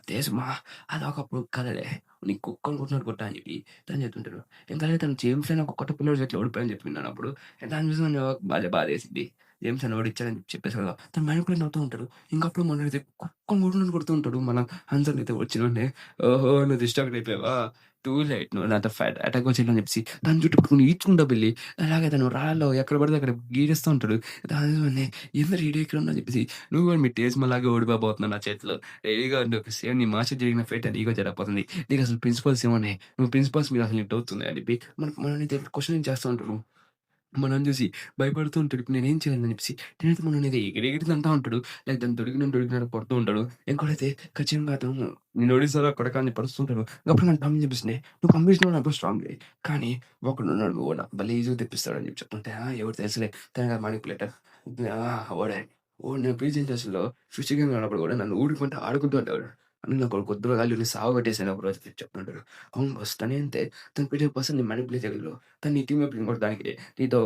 తేజమా అదొకప్పుడు కథలే. నీకు కుక్కని కొట్టినట్టు కొట్టా అని చెప్పి తను చెప్తుంటాడు. ఎందుకంటే తను జేమ్స్ అని ఒక కొత్త పిల్లోడి చేతిలో ఓడిపోయాడని చెప్పి విన్నానప్పుడు. దాన్ని చూసి నాకు బాధేసింది. జేమ్స్ అని ఓడిచ్చాడని చెప్పేసి కదా! తను మ్యానిపులేట్ అవుతూ ఉంటాడు. ఇంకప్పుడు మనోడైతే కుక్కని కొట్టినట్టు కొడుతూ ఉంటాడు. మన హన్సన్ అయితే వచ్చిన వెంటనే ఓహో! నువ్వు డిస్ట్రాక్ట్ అయిపోయావా? టూ లేట్ నువ్వు నాతో అటాక్ వచ్చిందని చెప్పేసి దాని చుట్టూ పట్టుకొని ఈడ్చుకుంటా వెళ్లి అలాగే తను రాళ్ళలో ఎక్కడ పడితే అక్కడ గీరుస్తూ ఉంటాడు. దానిలోనే ఏందిరా ఈడు ఇక్కడ ఉన్నావు అని చెప్పేసి నువ్వు కూడా మీ టేస్ట్‌మలాగే ఓడిపోబోతున్నావు నా చేతిలో. రెడీగా ఉండు. సేమ్ నీ మాస్టర్ జరిగిన ఫేట్ నీకు జరగబోతుంది. నీకు అసలు ప్రిన్సిపల్స్ ఏమున్నాయి? నువ్వు ప్రిన్సిపల్స్ మీద అసలు నీకు డౌట్స్ ఉన్నాయా? అని చెప్పి మనల్ని క్వెషనింగ్ చేస్తూ ఉంటారు. మనల్ని చూసి భయపడుతూ ఉంటాడు. ఇప్పుడు నేనేం చేయాలని చెప్పేసి. నేనైతే మననేది ఎగిరెగిరి తంతా ఉంటాడు. లైక్ దాన్ని దొరికినట్టు కొడుతూ ఉంటాడు. ఇంకోడైతే ఖచ్చితంగా అతను నిన్ను ఓడిస్తారా కొడకా అని పరుస్తుంటాడు. అప్పుడు నాకు టామ్ చెప్పేసింది. "నువ్వు పంపించినోడు నాకు స్ట్రాంగే. కానీ ఒకడున్నాడు వాడు భలే ఈజీగా తెప్పిస్తాడు" అని చెప్పి చెప్తుంటే, ఎవరు తెలుసులే తనే కదా మానిప్యులేటర్. వాడే. వాడు నేను ప్రెజెంటేషన్‌లో ఫిస్ట్ గేమ్ ఆడినప్పుడు కూడా నన్ను ఊరుకుంటా ఆడుకుంటూ ఉండేవాడు. అని నా కొడుకు వద్దురా గాలిని సావగొట్టేసాను ఒకరోజు అని చెప్తుంటాడు. అవును బాస్ తనే అంతే. తను పెట్టే పర్సన్‌ని మానిప్యులేట్ చేయగలడు. తను నీ టీమ్ మెంబర్‌ని ఇంకొకడానికి నీతో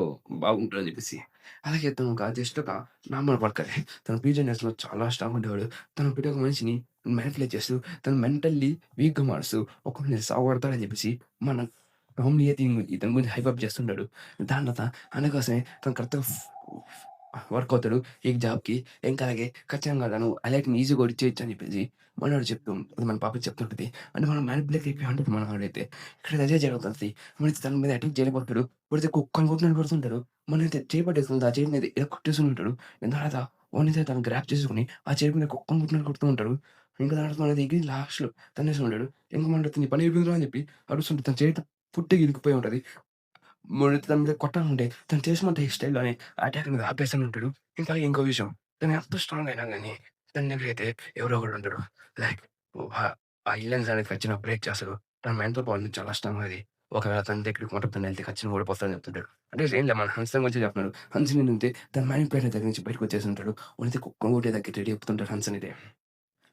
బాగుంటదని చెప్పేసి. అలాగే తను ఒక జస్ట్ ఒక నార్మల్ వర్కరే. తను పీజీఎన్ఎస్‌లో చాలా స్ట్రాంగ్ ఉండేవాడు. తను ప్రతి ఒక్క మనిషిని మానిప్యులేట్ చేస్తూ, తను మెంటల్లీ వీక్‌గా మారుస్తూ, ఒకడిని సావగొడతాడని చెప్పేసి మన ఫ్యామిలీ అయితే ఇతని గురించి హైప్ అప్ చేస్తుంటాడు. దాని తర్వాత అందుకోసమే తను కరెక్ట్‌గా వర్క్ అవుతాడు. ఈ జాబ్‌కి. ఇంకా అలాగే ఖచ్చితంగా తను అలర్ట్‌ని ఈజీగా కొట్టిచేయొచ్చు అని చెప్పేసి మనోడు మన పాప చెప్తుంటది. అంటే మనం మానిప్యులేట్ అయిపోయి ఉంటది మనవాడైతే. ఇక్కడ అదే జరుగుతది. మనైతే తన మీద అటాక్ చేయలేకపోతాడు. కొడితే కుక్కని కొట్టినట్టు కొడుతుంటాడు. మనైతే చేయి పట్టేసుకొని ఆ చేయినైతే ఇలా కొట్టేస్తూనే ఉంటాడు. దాని తర్వాత వాడినైతే తను గ్రాబ్ చేసుకొని ఆ చేయి మీద కుక్కని కొట్టినట్టు కొడుతూ ఉంటాడు. ఇంకా దాని తర్వాత మనది ఎగిరి లాస్ట్‌లో తన్నేసి ఉంటాడు. ఇంక మనోడు నీ పని అయిపోయిందిరా అని చెప్పి అరుస్తుంటే తన చేయి పూర్తిగా ఇరిగిపోయి ఉంటది. మొదటి తన మీద కొట్టాలంటే తను చేసినంత ఈ స్టైల్‌లోనే అటాక్ అనేది ఆపేస్తూనే ఉంటాడు. ఇంకా ఇంకో విషయం తను ఎంత స్ట్రాంగ్ అయినా గాని తన దగ్గరైతే ఎవరో ఒకడు ఉంటాడు. లైక్ ఆ ఇల్లెన్స్ అనేది ఖచ్చితంగా బ్రేక్ చేస్తాడు. తన మెంటల్ పవర్ అనేది చాలా స్ట్రాంగ్ అది. ఒకవేళ తన దగ్గరికి మొట్టమొదట ఎళ్తే ఖచ్చితంగా ఓడిపోతాడని చెప్తుంటాడు. అంటే ఏం లేదు మన హన్సిని గురించే చెప్తున్నాడు. హన్సిని నుండి తన మ్యానిప్యులేటర్ దగ్గర నుంచి బయటకొచ్చేసుంటాడు. వాడైతే కుక్కను కొట్టేదానికి రెడీ అయిపోతుంటాడు హన్సిన్ అయితే.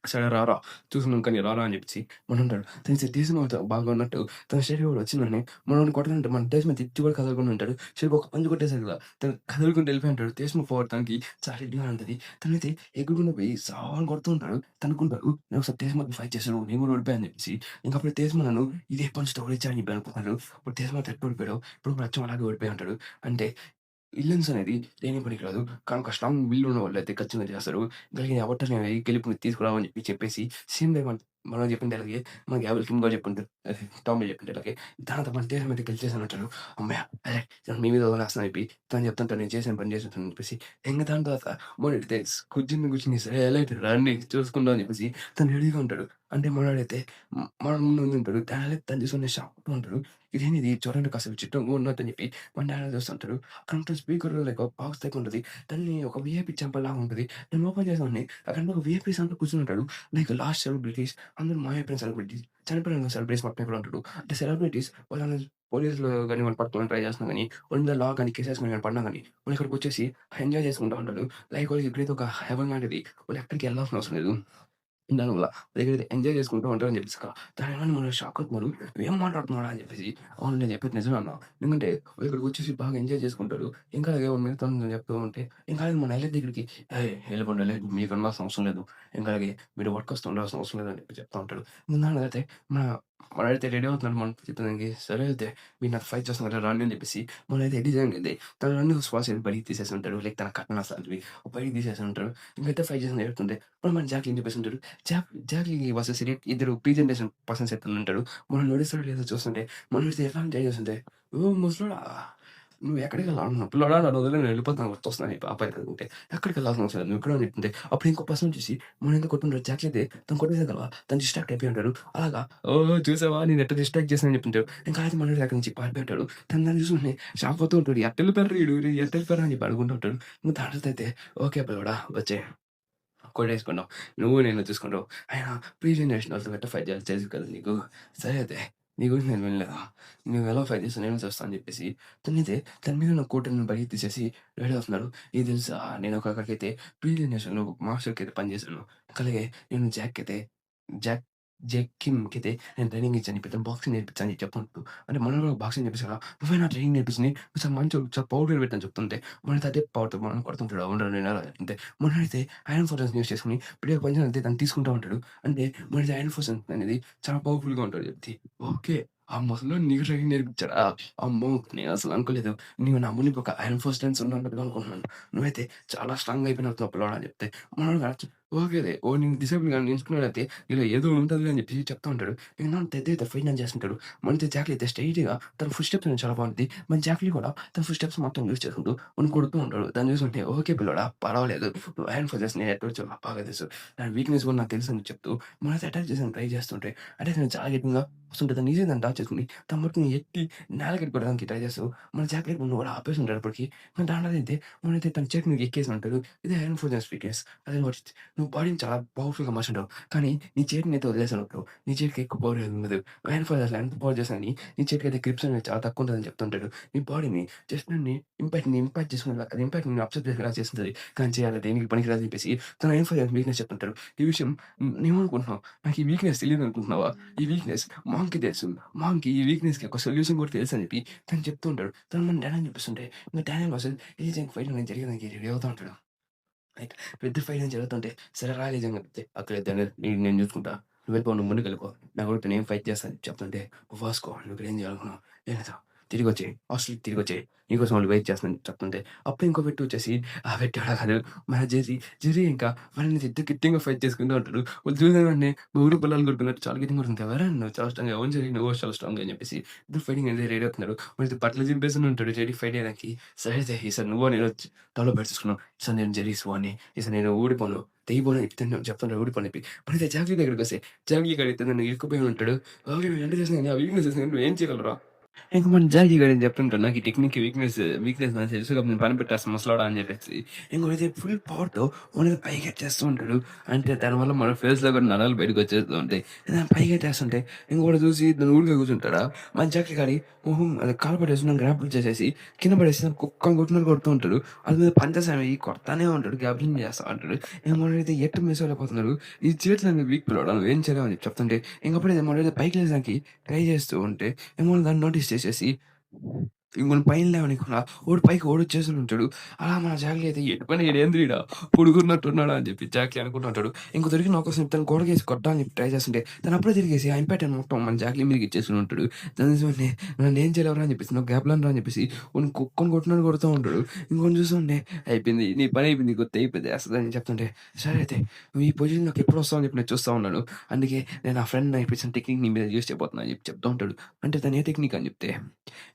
సరే రారా! చూసున్నాం కానీ రారా అని చెప్పేసి మననుంటాడు. తను సిట్యుయేషన్ బాగా ఉన్నట్టు తన శరీరం కూడా వచ్చిందని మనోడిని కొట్టాలంటే మన దేశం తిట్టి కూడా కదలకుండా ఉంటాడు. శరీరం ఒక పంచ్ కొట్టేసాడు కదా! తను కదులుకుంటూ వెళ్ళిపోయి ఉంటాడు. దేశం ఫార్వర్డ్ తనకి చాలా రెడీగా ఉంటది. తనైతే ఎగురుకుంటూ పోయి సావని కొడుతూ ఉంటాడు. తనుకుంటాడు నేను ఒకసారి దేశంతో ఫైట్ చేశాను. నేను కూడా ఓడిపోయా అని చెప్పేసి. ఇంక అప్పుడు దేశం నన్ను ఇదే పంచ్‌తో ఓడించా అని చెప్పి అనుకున్నాడు. ఇప్పుడు దేశం ఎట్లా ఓడిపోయాడో ఇప్పుడు కూడా అచ్చం అలాగే ఓడిపోయి ఉంటాడు. అంటే విలన్స్ అనేది దేనికి పనికిరాదు. కానీ ఒక స్ట్రాంగ్ విల్ ఉన్నవాళ్ళైతే ఖచ్చితంగా చేస్తారు. గలిగిన ఎవరితోని గెలుపుని తీసుకురావని చెప్పేసి సేమ్ టైమ్ మనం చెప్పిన డైలాగే మన 'గ్యాబుల్ కిమ్' కూడా చెప్పుంటారు. అదే టామ్ చెప్పిన డైలాగే. దాంతో మన దేశం అయితే గెలిచేసానంటాడు. హమ్మయ్య! అరె! మీ మీద వదిలేస్తున్నాను చెప్పి తను చెప్తుంటాడు నేను చేసిన పని చేసేసాను అని చెప్పేసి. ఇంక దాని తర్వాత మనోడైతే కూర్చొని సరే ఎలైట్ రండి చూసుకుందాం అని చెప్పేసి తను రెడీగా ఉంటాడు. అంటే మనోడైతే మన ముందు ఉంటాడు. తను చూసుకొని షాక్‌లో ఉంటాడు. ఇదేందిది చూడండి కాస్త విచిత్రంగా ఉన్నదని చెప్పి మన డాడీ చూస్తుంటాడు. అక్కడ స్పీకర్ లైక్ బాక్స్ టైప్ ఉంటది. దాన్ని ఒక వీఐపీ చెంపల్లాగా ఉంటది. దాన్ని ఓపెన్ చేసామని అక్కడ ఒక వీఐపీస్ అంతా కూర్చొనుంటాడు. లైక్ లాస్ట్ సెలబ్రిటీస్ అందరూ మాయమైపోయిన సెలబ్రిటీస్. చనిపోయిన సెలబ్రిటీస్ మొత్తం ఇక్కడ ఉంటాడు. అంటే సెలబ్రిటీస్ వాళ్ళని పోలీసులు గాని వాళ్ళని పట్టుకోవడానికి ట్రై చేస్తున్నా గాని, వాళ్ళ మీద లా గాని కేసెస్ గాని పడినా గాని, వాళ్ళు ఇక్కడికొచ్చేసి ఎంజాయ్ చేసుకుంటా ఉంటారు. లైక్ వాళ్ళకి ఇక్కడైతే ఒక హెవెన్ లాంటిది. వాళ్ళు ఎక్కడికి ఎళ్ళాల్సిన అవసరం లేదు. దానివల్ల దగ్గరైతే ఎంజాయ్ చేసుకుంటూ ఉంటారని చెప్పేసి దానివల్ల మనం షాక్ అవుతున్నారు. "ఏం మాట్లాడుతున్నావురా?" అని చెప్పేసి. "అవును నేను చెప్పేది నిజమే అన్న. ఎందుకంటే వాళ్ళు ఇక్కడికొచ్చేసి బాగా ఎంజాయ్ చేసుకుంటారు. ఇంకా అలాగే మిగతా వాళ్ళని చెప్తూ ఉంటే ఇంకా అలాగే మన ఎళ్ళే దగ్గరికి "ఏయ్! ఎళ్ళిపోండి ఎళ్ళండి. మీకు ఉండాల్సిన అవసరం లేదు. ఇంకా అలాగే మీరు వర్కర్స్‌తో ఉండాల్సిన అవసరం లేదు" అని చెప్పి చెప్తా ఉంటాడు. దానికైతే మన వాడైతే రెడీ అవుతున్నాడు మనం చెప్పడానికి. సరే అయితే మీరు నాతో ఫైట్ చేస్తున్నారు రండి అని చెప్పేసి మనమైతే డిజైన్ అయితే తన అన్ని శ్వాస బయటికి తీసేసి ఉంటాడు. లైక్ తన కట్నాస్ లాంటివి బయటికి తీసేసి ఉంటాడు. ఇంకైతే ఫైట్ చేసి జరుగుతుంటే ఇప్పుడు మన జాక్‌లీని చెప్పేసి ఉంటాడు. జాకీ వర్సెస్ ఇడియట్ ఇద్దరు ప్రెజెంటేషన్ పర్సన్స్ అయితే ఉంటారు. మనం నడుస్తాడో లేదో చూస్తుంటే మనోడితో ఎట్లా ఎంజాయ్ చేస్తుంటే, "ఓ ముసలోడా నువ్వు ఎక్కడికెళ్ళాలి పిల్లోడా నన్ను వదిలేయ్ నేను వెళ్ళిపోతాను వచ్చేస్తున్నాను" అని ఆ పైకి అనుకుంటే, "ఎక్కడికెళ్ళాల్సిన అవసరం లేదు నువ్వు ఇక్కడే ఉండు" చెప్తుంటే, అప్పుడు ఇంకో పర్సన్ వచ్చేసి మనం ఎందుకు కొట్టుకుంటాడు జాకీ అయితే తను కొట్టేసాం కదా! తను డిస్ట్రాక్ట్ అయిపోయి ఉంటాడు. అలాగా "ఓహ్! చూసావా నేను ఎట్ట డిస్ట్రాక్ట్ చేశానని" చెప్తుంటాడు. ఇంకా అయితే మనోడు అక్కడి నుంచి పారిపోయి ఉంటాడు. తను దాన్ని చూసుకొని షాక్ అవుతూ ఉంటాడు. ఎట్టెళ్ళిపోయార్రా ఈడు ఎట్టెళ్ళిపోయారా అని చెప్పి అనుకుంటూ ఉంటాడు. ఇంక తర్వాత అయితే, "ఓకే పిల్లోడా వచ్చేయ్." కొట్టేసుకున్నాం. నువ్వు నేను చూసుకుంటావు. అయినా ప్రీ జనరేషన్ వాళ్ళతో గట్టా ఫైట్ చేయాలి తెలుసు కదా నీకు. సరే అయితే నీ గురించి నేను వినలేదా? నువ్వెలా ఫైట్ చేస్తావో నేను చూస్తా అని చెప్పేసి తనైతే తన మీద ఉన్న కోటుని బయటికి తీసేసి రెడీ అవుతున్నాడు. ఇది తెలుసా నేను ఒకక్కడికైతే ప్రీ జనరేషన్‌లో మాస్టర్‌కైతే పనిచేశాను. అలాగే నేను జాక్ జెకిమ్‌కైతే నేను ట్రైనింగ్ ఇచ్చాను. ఇప్పుడు ఇతను బాక్సింగ్ నేర్పించా అని చెప్తుంటాడు. అంటే మనోడు బాక్సింగ్ నేర్పిస్తారు కదా! నువ్వేనా ట్రైనింగ్ నేర్పించింది? నువ్వు చాలా మంచోడు చాలా పవర్‌గా పెట్టని చెప్తుంటే మనతో అదే పవర్‌తో మనల్ని కొడుతుంటాడు. అవునురా నేనేలా అంటే మనోడైతే ఐరన్ ఫోర్సెస్‌ని యూజ్ చేసుకొని పిడికి పంచ్ అంతే దాన్ని తీసుకుంటా ఉంటాడు. అంటే మనది ఐరన్ ఫోర్స్ అనేది చాలా పవర్‌ఫుల్‌గా ఉంటాడు చెప్తే. ఓకే. ఆ ముసలోడు నీకు ట్రైనింగ్ నేర్పించాడా? అమ్మో! నేనసలు అనుకోలేదు. నీవు నా ముందు ఒక ఐరన్ ఫోర్స్ ట్రైనర్స్ ఉన్నట్టుగా అనుకుంటున్నాను. నువ్వైతే చాలా స్ట్రాంగ్‌గా అయిపోయినావు పిల్లోడా అని చెప్తే మనోడు ఓకేలే ఓడు నిన్ను డిసేబుల్ గాని ఎంచుకున్నాడైతే ఇలా ఏదో ఉంటదిలే అని చెప్పి చెప్తా ఉంటాడు. ఇంక పెద్దయితే ఫైనాన్స్ చేస్తుంటాడు. మనతో జాకీ అయితే స్ట్రెయిట్‌గా తన ఫుట్ స్టెప్స్ అనేది చాలా బాగుంటది. మన జాకీ కూడా తన ఫుట్ స్టెప్స్ మొత్తం యూజ్ చేసుకుంటూ మనం కొడుతూ ఉంటాడు. దాన్ని చూసుకుంటే ఓకే పిల్లోడా పర్వాలేదు. నువ్వు ఐరన్ ఫోర్సెస్ నేను ఎట్టొచ్చో నాకు బాగా తెలుసు. దాని వీక్‌నెస్ కూడా నాకు తెలుసని చెప్తూ మనతో అటాక్ చేసానికి ట్రై చేస్తుంటే అటాక్ అనేది చాలా గట్టిగా వస్తుంటే దాన్ని ఈజీగా దాన్ని డాచ్ చేసుకొని తన ముట్టుని ఎత్తి నేలకి కొట్టడానికి ట్రై చేస్తూ మన జాకీ ముందు కూడా ఆపేసి ఉంటాడు అప్పటికి. దాంట్లోనైతే మనైతే తన చేతి మీదకి ఎక్కేసి ఉంటాడు. ఇదే ఐరన్ ఫోర్సెస్ వీక్‌నెస్. అదే నువ్వు బాడీని చాలా పవర్‌ఫుల్‌గా మార్చుంటావు. కానీ నీ చేతినైతే వదిలేసావనుకో, నీ చేతికి ఎక్కువ పవర్ ఏమి ఉండదు. ఐరన్ ఫోర్స్ అసలు ఎంత పవర్ చేసినా గాని, నీ చేతికైతే గ్రిప్స్ అనేది చాలా తక్కువ ఉంటదని చెప్తుంటాడు. నీ బాడీని జస్ట్ ఇంపాక్ట్ చేసుకునేలా అది ఇంపాక్ట్ నిన్ను అబ్జర్వ్ చేసేలా చేస్తుంటది. కానీ చేయాలి దేనికి పనికిరాదని చెప్పేసి తన ఐరన్ ఫోర్స్ వీక్‌నెస్ చెప్తుంటాడు. ఈ విషయం నువ్వేమనుకుంటున్నావు? నాకు ఈ వీక్‌నెస్ తెలీదనుకుంటున్నావా? ఈ వీక్‌నెస్ మాంక్‌కి తెలుసు. మాంక్‌కి ఈ వీక్‌నెస్‌కి ఒక సొల్యూషన్ కూడా తెలుసని చెప్పి తను చెప్తూ ఉంటాడు. తను మన డానీని చూపిస్తుంటే, ఇంక డానియల్ వర్సెస్ ఏజెంట్ ఫైట్ అనేది జరిగేదానికి రెడీ అవుతా ఉంటాడు. రైట్. పెద్ద ఫైట్ అని జరుగుతుంటే, సరే రా నిజంగా చెప్తే, అక్కడైతే నేను చూసుకుంటా. నువ్వు వెళ్ళిపో, నువ్వు ముందుకెళ్ళిపో. నా కొడుకుతో నేను ఫైట్ చేస్తా అని చెప్తుంటే, "వాస్కో నువ్వు ఇక్కడ ఏం చేయాలనుకున్నావు? ఏం లేదు. తిరిగొచ్చేయి. హాస్టల్‌కి తిరిగొచ్చేయి. నీకోసం వాళ్ళు వెయిట్ చేస్తున్నారని" చెప్తుంటే, అప్పుడు ఇంకో వ్యక్తి వచ్చేసి, ఆ వ్యక్తి ఎవడో కాదు మన జెర్రీ. జెర్రీ ఇంకా వాళ్ళని ఇద్దరు గట్టిగా ఫైట్ చేసుకుంటూ ఉంటారు. వాళ్ళు చూసిన వెంటనే మొగుడు పిల్లలు కొట్టుకున్నట్టు చాలా గట్టిగా కొట్టుకుంటారు. "ఎవరా నువ్వు చాలా స్ట్రాంగ్‌గా" "అవును జెర్రీ నువ్వు చాలా స్ట్రాంగ్" అని చెప్పేసి ఇద్దరు ఫైటింగ్ అనేది రెడీ అవుతున్నారు. వాడైతే బట్టలు చింపేస్తూనే ఉంటాడు జెర్రీ ఫైట్ చేయడానికి. సరే అయితే ఈసారి నువ్వు నేను డెవలప్ చేసుకున్నాం. ఈసారి నేను జెర్రీ వాడిని. ఈసారి నేను ఓడిపోను. తెగిపోను అని చెప్తుంటాడు ఓడిపోను చెప్పి. మరైతే జాకీ దగ్గరికొస్తే జాకీ అడిగితే నన్ను ఇరుక్కుపోయి ఉంటాడు. "ఓకే నువ్వు ఎంత చేసినా గాని ఆ వీక్‌నెసెస్ నువ్వు ఏం చేయగలవురా?" ఇంక మన జాకీ గాడు చెప్తుంటాడు. నాకు ఈ టెక్నిక్ వీక్‌నెస్ నాకు తెలుసు కాబట్టి నేను పనిపెట్టేస్తా ముసలోడా అని చెప్పేసి. ఇంకోడైతే ఫుల్ పవర్‌తో మనల్ని పైకెత్తేస్తూ ఉంటాడు. అంటే దానివల్ల మన ఫేస్‌లో కూడా నరాలు బయటకొచ్చేస్తూ ఉంటాయి. దాన్ని పైకెత్తేస్తుంటే ఇంకోడు చూసి దాన్ని ఊరికే కూర్చుంటాడా, మన జాకీ గాడి మొహం అదే కాలు పట్టేసి గ్రాప్లింగ్ చేసేసి కింద పడేసి కుక్కని కొట్టినట్టు కొడుతూ ఉంటాడు. అది మీద పంచసామి కొడతానే ఉంటాడు. గ్రాప్లింగ్ చేస్తా ఉంటాడు. ఇంక మనోడైతే ఎట్టు మిస్ అవ్వలేకపోతున్నాడు. ఈ చేతులన్నీ వీక్ పిల్లోడా నువ్వేం చేయలేవు అని చెప్పి చెప్తుంటే ఇంకప్పుడే మనోడైతే పైకి లేవడానికి ట్రై చేస్తూ ఉంటే ఏమో దాన్ని నోటీస్ చేసేసి ఇంకొన్ని పైన లేవనీయకుండా ఓడు పైకి ఓడొచ్చేసి ఉంటాడు. అలా మన జాకీ అయితే ఎటుపని ఈడేంది ఈడ పడుకున్నట్టున్నాడా అని చెప్పి జాకీ అనుకుంటూ ఉంటాడు. ఇంక దొరికిన అవకాశం తను గోడకేసి కొట్టాలని చెప్పి ట్రై చేస్తుంటే తను అప్పుడే తిరిగేసి ఆ ఇంపాక్ట్ మొత్తం మన జాకీ మీదకి ఇచ్చేసుకొని ఉంటాడు. దాన్ని చూసి నన్నేం చేయలేవురా అని చెప్పేసి నువ్వు గ్యాప్‌లనరా అని చెప్పేసి వాడిని కుక్కని కొట్టినట్టు కొడుతూ ఉంటాడు. ఇంకొన్ని చూస్తుంటే అయిపోయింది నీ పని అయిపోయింది కొత్త అయిపోయింది అసలని చెప్తుంటే సరే అయితే నువ్వు ఈ పొజిషన్‌లోకి ఎప్పుడు వస్తావు అని చెప్పి నేను చూస్తా ఉన్నాను. అందుకే నేను నా ఫ్రెండ్ నేర్పించిన టెక్నిక్ నీ మీద యూజ్ చేయబోతున్నా అని చెప్పి చెప్తూ ఉంటాడు. అంటే తను ఏ టెక్నిక్ అని చెప్తే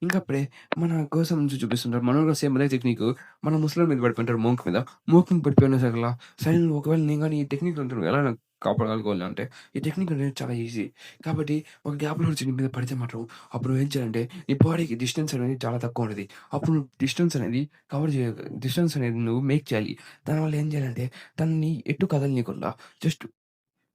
ఇంకప్పుడే మన కోసం చూపిస్తుంటారు. మనోడు కూడా సేమ్ అదే టెక్నికు మన ముసలోడి మీద పడిపోయింటాడు మోంక్ మీద. మోంక్ మీద పడిపోయిన సకల సరే నువ్వు ఒకవేళ నేను గాని ఈ టెక్నిక్‌లో ఉంటాను ఎలా కాపాడగలుగుకోవాలి అంటే ఈ టెక్నిక్ అనేది చాలా ఈజీ. కాబట్టి ఒక గ్యాప్‌లో వచ్చి నీ మీద పడితే మాత్రం అప్పుడు నువ్వేం చేయాలంటే నీ బాడీకి డిస్టెన్స్ అనేది చాలా తక్కువ ఉంటది. అప్పుడు నువ్వు డిస్టెన్స్ అనేది కవర్ చేయ డిస్టెన్స్ అనేది నువ్వు మేక్ చేయాలి. దానివల్ల ఏం చేయాలంటే తనని ఎటు కదలనీయకుండా జస్ట్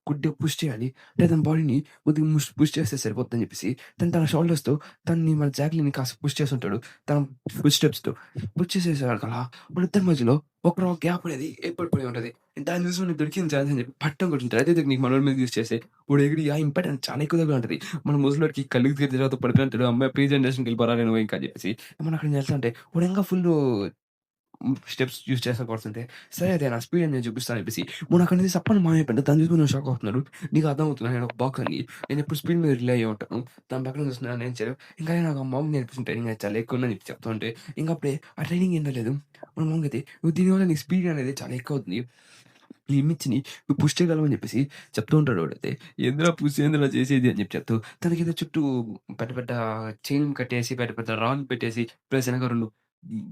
కొద్దిగా పుష్ చేయాలి. అంటే తన బాడీని కొద్దిగా పుష్ చేస్తే సరిపోద్దని చెప్పేసి తన షోల్డర్స్‌తో తనని మన జాక్‌లీని కాస్త పుష్ చేసుంటాడు. తన ఫుట్ స్టెప్స్‌తో. పుష్ చేసేసాకలా వాళ్ళిద్దరి మధ్యలో ఒక గ్యాప్ అనేది ఏర్పడిపోయి ఉంటది. దాన్ని చూసి మనకి దొరికింది ఛాన్స్ అని చెప్పి పట్టం కొట్టుంటారు. అదే టెక్నిక్ మనోడి మీద యూజ్ చేస్తే వాడు ఎగిరి ఆ ఇంపాక్ట్ అనేది చాలా ఎక్కువ దగ్గర ఉంటది. మన ముసలోడికి కళ్ళుకి తిరిగిన తర్వాత పడిపోయి అమ్మాయి ప్రీ జనరేషన్‌కి వెళ్ళిపోరా నువ్వు ఇంకా అని చెప్పేసి. మనం అక్కడి నుంచి వెళ్తుంటే వాడు ఇంకా ఫుల్లు స్టెప్స్ యూజ్ చేస్తా కొడుతుంటే, సరే అయితే నా స్పీడ్ నేను చూపిస్తా అని చెప్పేసి, మొన్నక్కడి నుంచి సప్పని మాయమైపోయింది. దాన్ని చూసి నువ్వు షాక్ అవుతున్నారు. నీకు అర్థమవుతుందా నేను ఒక బాక్సర్‌ని. నేనెప్పుడు స్పీడ్ మీద రిలే అయ్యే ఉంటాను. దాని పక్కన చూస్తున్నా నేను చేయలేను. ఇంకా నాకు ఆ మామ్ నేర్పించిన ట్రైనింగ్ అనేది చాలా ఎక్కువ ఉందని చెప్పి చెప్తా ఉంటే, ఇంకప్పుడే ఆ ట్రైనింగ్ ఏంటో లేదు. మన మామకైతే నువ్వు దీనివల్ల నీ స్పీడ్ అనేది చాలా ఎక్కువ అవుతుంది. ఈ లిమిట్స్‌ని నువ్వు పుష్ చేయగలవు అని చెప్పేసి చెప్తూ ఉంటాడు వాడైతే. ఏందిరా పుష్ ఏందిరా చేసేది అని చెప్పి చెప్తూ, తనకేదో చుట్టూ పెద్ద పెద్ద చైన్ కట్టేసి, పెద్ద పెద్ద రాడ్లు పెట్టేసి, ప్లస్ ఎనక 2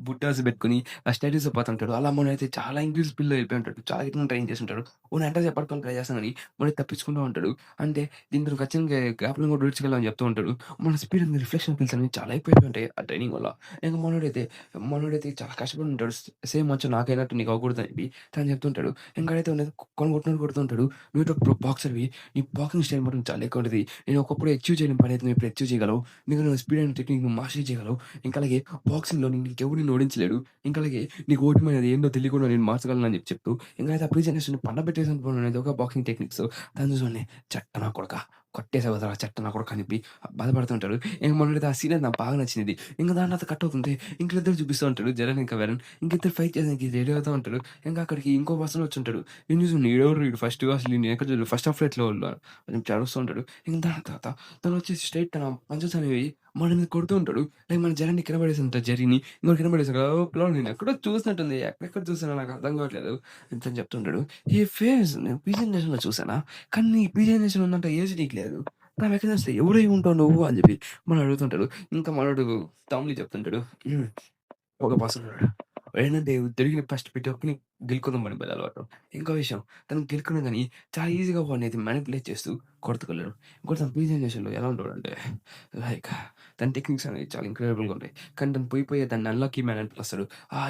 బుట్టాస్ పెట్టుకొని, ఆ స్టైలిష్‌గా పోతుంటాడు. అలా మనమైతే చాలా ఇంక్రీజ్ స్పీడ్‌లో వెళ్ళిపోయి ఉంటాడు. చాలా ఎక్కువ ట్రైన్ చేసుంటాడు. వాడిని వెంటనే పట్టుకొని ట్రై చేస్తాం గానీ, వాడు తప్పించుకుంటూ ఉంటాడు. అంటే దీంతో ఖచ్చితంగా గ్యాప్‌లను కూడా విడిచగలం అని చెప్తూ ఉంటాడు. మన స్పీడ్ అనేది రిఫ్లెక్షన్ స్కిల్స్ అనేవి చాలా ఎక్కువైపోయి ఉంటాయి ఆ ట్రైనింగ్ వల్ల. ఇంక మనోడైతే చాలా కష్టపడి ఉంటాడు. సేమ్ మంచు నాకైనట్టు నీకు అవ్వకూడదని చెప్పి తను చెప్తుంటాడు. ఇంకాడైతే ఉన్నది కుక్కని కొట్టినట్టు కొడుతుంటాడు. నువ్వు ఒక బాక్సర్‌వి. నీ బాక్సింగ్ స్టైల్ మాత్రం చాలా ఎక్కువ ఉంటది. నేను ఒకప్పుడు అచీవ్ చేయలేని పనైతే నువ్వు ఇప్పుడు అచీవ్ చేయగలవు. నీకు నువ్వు స్పీడ్ అండ్ టెక్నిక్ నువ్వు మాస్టరీ చేయగలవు. ఇంకా అలాగే బాక్సింగ్‌లో నీకెవడు నిన్ను ఓడించలేడు. ఇంకా అలాగే నీకు ఓటమి అనేది ఏందో తెలియకుండా నేను మార్చగలను అని చెప్తూ ఇంకా అయితే ఆ ప్రీ జనరేషన్ పండబెట్టేసాను అనేది ఒక బాక్సింగ్ టెక్నిక్స్. దాన్ని చూసి చెట్ట నా కొడకా కొట్టేసావు కదరా చెట్ట నా కొడకా అని చెప్పి బాధపడుతుంటాడు. ఇంక మొన్నటిది ఆ సీన్ అయితే నాకు బాగా నచ్చింది. ఇంక దాని తర్వాత కట్ అవుతుంది. ఇంక ఇద్దరు చూపిస్తూ ఉంటాడు. జరన్ ఇంకా వెరన్. ఇంకిద్దరు ఫైట్ చేయడానికి రెడీ అవుతా ఉంటాడు. ఇంకా అక్కడికి ఇంకో పర్సన్ వచ్చుంటాడు. ఈడిని చూసి ఈడెవరు ఈడు ఫస్ట్ అసలు ఈడిని ఎక్కడ చూడలేదు. ఫస్ట్ హాఫ్ ఫ్లైట్‌లో అని చెప్పి అరుస్తూ ఉంటాడు. ఇంక దాని తర్వాత తను వచ్చేసి స్ట్రెయిట్ తన పంచెస్ అనేవి మన మీద కొడుతూ ఉంటాడు. లైక్ మన జెర్రీని కింద పడేసుంటాడు జెర్రీని. ఇంకోటి కింద పడేసాక ఓ పిల్లోడు నేనెక్కడో చూసినట్టుంది. ఎక్కడెక్కడ చూసానో నాకు అర్థం కావట్లేదు. అని చెప్తుంటాడు. ఈ ఫేస్ నేను పీజీ జనరేషన్‌లో చూసానా? కానీ నీ పీజీ జనరేషన్ ఉన్నంత ఏజ్ నీకు లేదు. నావెక్కడ చూస్తే ఎవరై ఉంటావు నువ్వు అని చెప్పి మనోడు అడుగుతుంటాడు. ఇంకా మనోడు కామెడీ చెప్తుంటాడు. హ్మ్. ఒక పర్సన్ ఉన్నాడు. ఏంటంటే దొరికిన ఫస్ట్ ప్రతి ఒక్కరిని గెలుకుందాం అని అలవాటు. ఇంకో విషయం తను గెలుకున్నా గాని చాలా ఈజీగా వాడినైతే మానిప్యులేట్ చేస్తూ కొడతగలడు. ఇంకోటి తన ప్రీ జనరేషన్‌లో ఎలా ఉంటాడంటే లైక్ తన టెక్నిక్స్ అనేవి చాలా ఇంక్రెడిబుల్‌గా ఉంటాయి. కానీ తను పోయి దాన్ని అన్‌లక్కీ మ్యాన్ అని పిలుస్తాడు.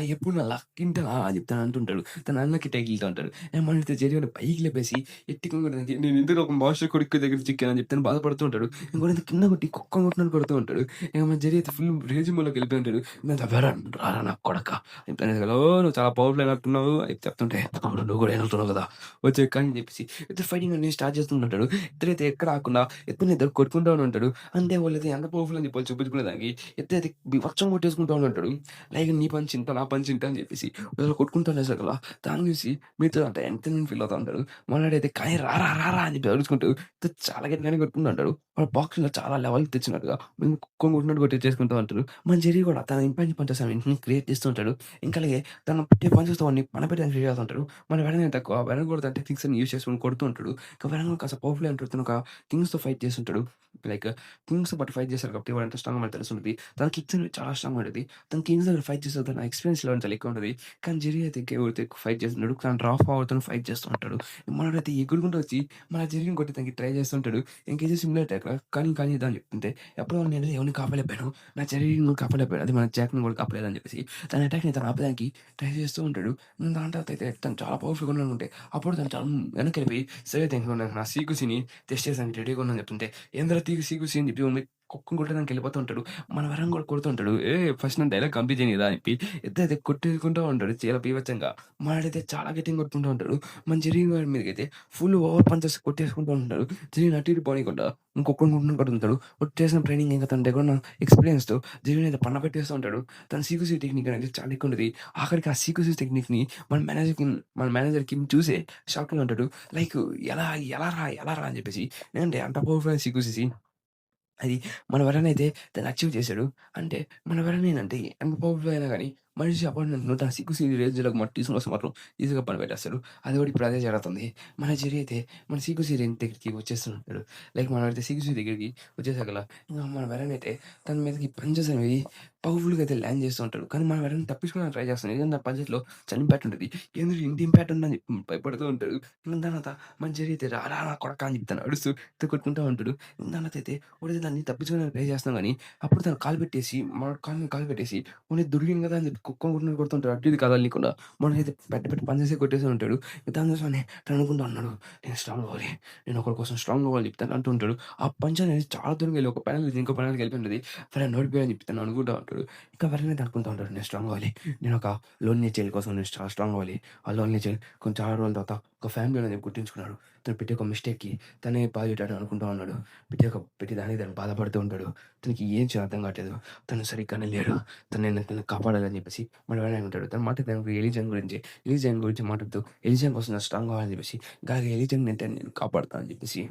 ఎప్పుడు నా లక్ ఇంతనా అని చెప్పి తను అంటుంటాడు. తను అన్‌లక్కీ టైటిల్‌తో అంటాడు. మనైతే జరిగిన పైకి లేపేసి ఎత్తుకొని నేను ఎందుకు ఒక మాస్టర్ కొడుకు దగ్గర చిక్కానని చెప్పి తను బాధపడుతూ ఉంటాడు. ఇంకోడైతే కింద కొట్టి కుక్కని కొట్టినట్టు కొడుతూ ఉంటాడు. ఇక మన జెర్రీ అయితే ఫుల్ రేజ్ మోడ్‌లోకి వెళ్ళిపోయి ఉంటాడు. "నేను వెరన్ రారా నా కొడకా" చెప్తాను. "ఓహ్! నువ్వు చాలా పవర్‌ఫుల్ అయినట్టున్నావు" అని చెప్తుంటే "అవును నువ్వు కూడా అయినట్టున్నావు కదా! వచ్చేయ్" అని చెప్పేసి ఇద్దరు ఫైటింగ్ అనేది స్టార్ట్ చేస్తుంటాడు. ఇద్దరైతే ఎక్కడ ఆగకుండా ఇద్దరు కొట్టుకుంటూనే ఉంటాడు. అంటే వాళ్ళైతే ఎంత పవర్‌ఫుల్ అని చెప్పి వాళ్ళు చూపించుకునేదానికి ఇద్దరైతే బీభత్సంగా కొట్టేసుకుంటూ ఉంటాడు. లైక్ నీ పంచ్ ఇంత, నా పంచ్ ఇంత అని చెప్పేసి వీళ్ళు కొట్టుకుంటూ ఉండేసరికల్లా దాన్ని చూసి మీతో అంత ఎంటర్‌టైన్‌మెంట్ ఫీల్ అవుతా ఉంటాడు. మనోడైతే "కానీ రారా రారా" అని చెప్పి అరుచుకుంటూ చాలా గట్టిగానే కొట్టుకుంటుంటాడు. వాడు బాక్సింగ్‌లో చాలా లెవెల్‌కి తెచ్చినట్టుగా కుక్కని కొట్టినట్టు కొట్టేసుకుంటూ ఉంటారు. మన జెర్రీ కూడా తన ఇంపాక్ట్ పంచెస్ అన్నింటిని క్రియేట్ చేస్తూ ఉంటాడు. ఇంకా అలాగే తను పెట్టే పంచెస్‌తో వాడిని పెట్టడానికి రెడీ అవుతుంటాడు. మన వెంటనే తక్కువ వెనక కొడతంటే థింగ్స్ అన్ని యూజ్ చేసుకొని కొడుతూ ఉంటాడు. ఇంకా వెనక కాస్త పవర్‌ఫుల్ అయిన తను ఒక కింగ్స్‌తో ఫైట్ చేస్తుంటాడు. లైక్ కింగ్స్‌తో పాటు ఫైట్ చేశారు కాబట్టి వాడు ఎంత స్ట్రాంగ్‌గా మనకు తెలుస్తుంటది. తన కిక్స్ అనేవి చాలా స్ట్రాంగ్‌గా ఉంటది. తను కింగ్స్ దగ్గర ఫైట్ చేసే తన ఎక్స్‌పీరియన్స్ లెవెల్ చాలా ఎక్కువ ఉంటది. కానీ జెర్రీ అయితే ఎవరితో ఎక్కువ ఫైట్ చేస్తున్నాడు. కానీ డ్రాప్ అవుతూనే ఫైట్ చేస్తూ ఉంటాడు. మనోడైతే ఎగురుకుంటూ వచ్చి మన జెర్రీని కొట్టడానికి ట్రై చేస్తుంటాడు. ఇంకేదో సిమిలర్ అటాక్ కానీ ఇదా అని చెప్తుంటే ఎప్పుడో నేను ఎవరిని కాపాడలేకపోయాను. నా జెర్రీని కూడా కాపాడలేకపోయాను. అది మన జాక్‌ని కూడా కాపాడలేదని చెప్పేసి తన అటాక్‌ని తను ఆపడానికి ట్రై చేస్తూ ఉంటాడు. దాని తర్వాత అయితే తను చాలా పవర్‌ఫుల్‌గా ఉన్నాడనుకుంటే అప్పుడు తను చాలా వెనక్కెళ్ళిపోయి సరే అయితే నా సీక్రెసీని టెస్ట్ చేయడానికి రెడీగా ఉన్నానని చెప్తుంటే ఏందిరా సీక్రెసీ అని చెప్పి కుక్కని కొట్టడానికి వెళ్ళిపోతూ ఉంటాడు. మన వరం కూడా కొడుతూ ఉంటాడు. ఫస్ట్ నా డైలాగ్ కంప్లీట్ చేయను కదా అని చెప్పి ఎత్తయితే కొట్టేసుకుంటూ ఉంటాడు చాలా బీభత్సంగా. వాడైతే చాలా గట్టిగా కొట్టుకుంటూ ఉంటాడు. మన జెర్రీ వాడి మీదకైతే ఫుల్ ఓవర్ పంచెస్ కొట్టేసుకుంటూ ఉంటాడు. జెర్రీని అటు ఇటు పోనీయకుండా ఇంకొకడిని కొట్టుకుంటూ కొడుతుంటాడు. కొట్టేసిన ట్రైనింగ్ ఇంకా తన దగ్గర ఉన్న ఎక్స్‌పీరియన్స్‌తో జెర్రీని అయితే పండబెట్టేస్తూ ఉంటాడు. తన సీక్రెసీ టెక్నిక్ అనేది చాలా ఎక్కువ ఉంటది. ఆఖరికి ఆ సీక్రెసీ టెక్నిక్‌ని మన మేనేజర్ కిమ్ చూసే షాక్‌లో ఉంటాడు. లైక్ ఎలా ఎలా రా అని చెప్పేసి. ఎందుకంటే అంత పవర్‌ఫుల్ అయిన సీక్రెసీ అది మన వరనైతే దాన్ని అచీవ్ చేశాడు. అంటే మన వరన్ ఏందంటే ఎంత పవర్‌ఫుల్ అయినా గాని మనిషి అపాయింట్‌మెంట్‌లో తన సిక్కు రేంజ్‌లోకి తీసుకొని వస్తే మాత్రం ఈజీగా పనిపెట్టేస్తాడు. అది కూడా ఇప్పుడు అదే జరుగుతుంది. మన జెర్రీ అయితే మన సీకు రేంజ్ దగ్గరికి వచ్చేస్తుంటాడు. లైక్ మనమైతే సీకు దగ్గరికి వచ్చేసాకల ఇంక మన వరన్ అయితే తన మీదకి పంచెస్ అనేవి పవర్‌ఫుల్‌గా అయితే ల్యాండ్ చేస్తూ ఉంటాడు. కానీ మన వరన్ తప్పించుకోవడానికి ట్రై చేస్తున్నాడు. ఎందుకంటే ఆ పంచెస్‌లో చాలా ఇంపాక్ట్ ఉంటది. ఏందిరా ఇంత ఇంపాక్ట్ ఉందని చెప్పి భయపడుతూ ఉంటాడు. ఇంక దాని తర్వాత మన జెర్రీ అయితే రా నా కొడకా అని చెప్పి తను అరుస్తూ కొట్టుకుంటా ఉంటాడు. దాని తర్వాత అయితే వాడు దాన్ని తప్పించుకోవడానికి ట్రై చేస్తున్నాం గానీ, అప్పుడు తను కాలు పెట్టేసి, మన కాలు మీద కాలు పెట్టేసి, "పోనీ దొరికింది కదా!" అని చెప్పి కుక్కని కొట్టినట్టు కొడుతుంటాడు. అటు ఇటు కదలనీయకుండా. మనోడైతే పెద్ద పెద్ద పంచేసి కొట్టేసి ఉంటాడు. దాని కోసమని తను అనుకుంటా ఉన్నాడు. నేను స్ట్రాంగ్ అవ్వాలి. నేను ఒకడి కోసం స్ట్రాంగ్ అవ్వాలి చెప్పి తను అంటూ ఉంటాడు. ఆ పంచ్ అనేది చాలా దూరంగా వెళ్ళి ఒక ప్యానెల్ నుంచి ఇంకో ప్యానెల్‌కి వెళ్ళిపోయి ఉంటది. "సరే ఓడిపోయాను" చెప్పి తను అనుకుంటా ఉంటాడు. ఇంకా వెంటనే అనుకుంటా ఉంటాడు. నేను స్ట్రాంగ్ అవ్వాలి. నేను ఒక లోన్లీ చైల్డ్ కోసం నేను చాలా స్ట్రాంగ్ అవ్వాలి. ఆ లోన్లీ చైల్డ్ కొంచెం చాలా రోజుల తర్వాత ఒక ఫ్యామిలీ అనేది గుర్తించుకున్నాడు. తను పెట్టే ఒక మిస్టేక్‌కి తనే బాధ్యుడని అనుకుంటా ఉన్నాడు. ప్రతి దానికి తను బాధపడుతూ ఉంటాడు. తనకి ఏం చేయాలో అర్థం కావట్లేదు. తను సరిగ్గానే లేడు. తనని కాపాడాలని చెప్పేసి మన వెంటనే ఉంటాడు. తను మాట్లాడేది ఎలిజాన్ గురించి మాట్లాడుతూ ఎలిజాన్ కోసం నేను స్ట్రాంగ్ అవ్వాలని చెప్పేసి, ఎలిజాన్ నేను కాపాడుతా అని చెప్పేసి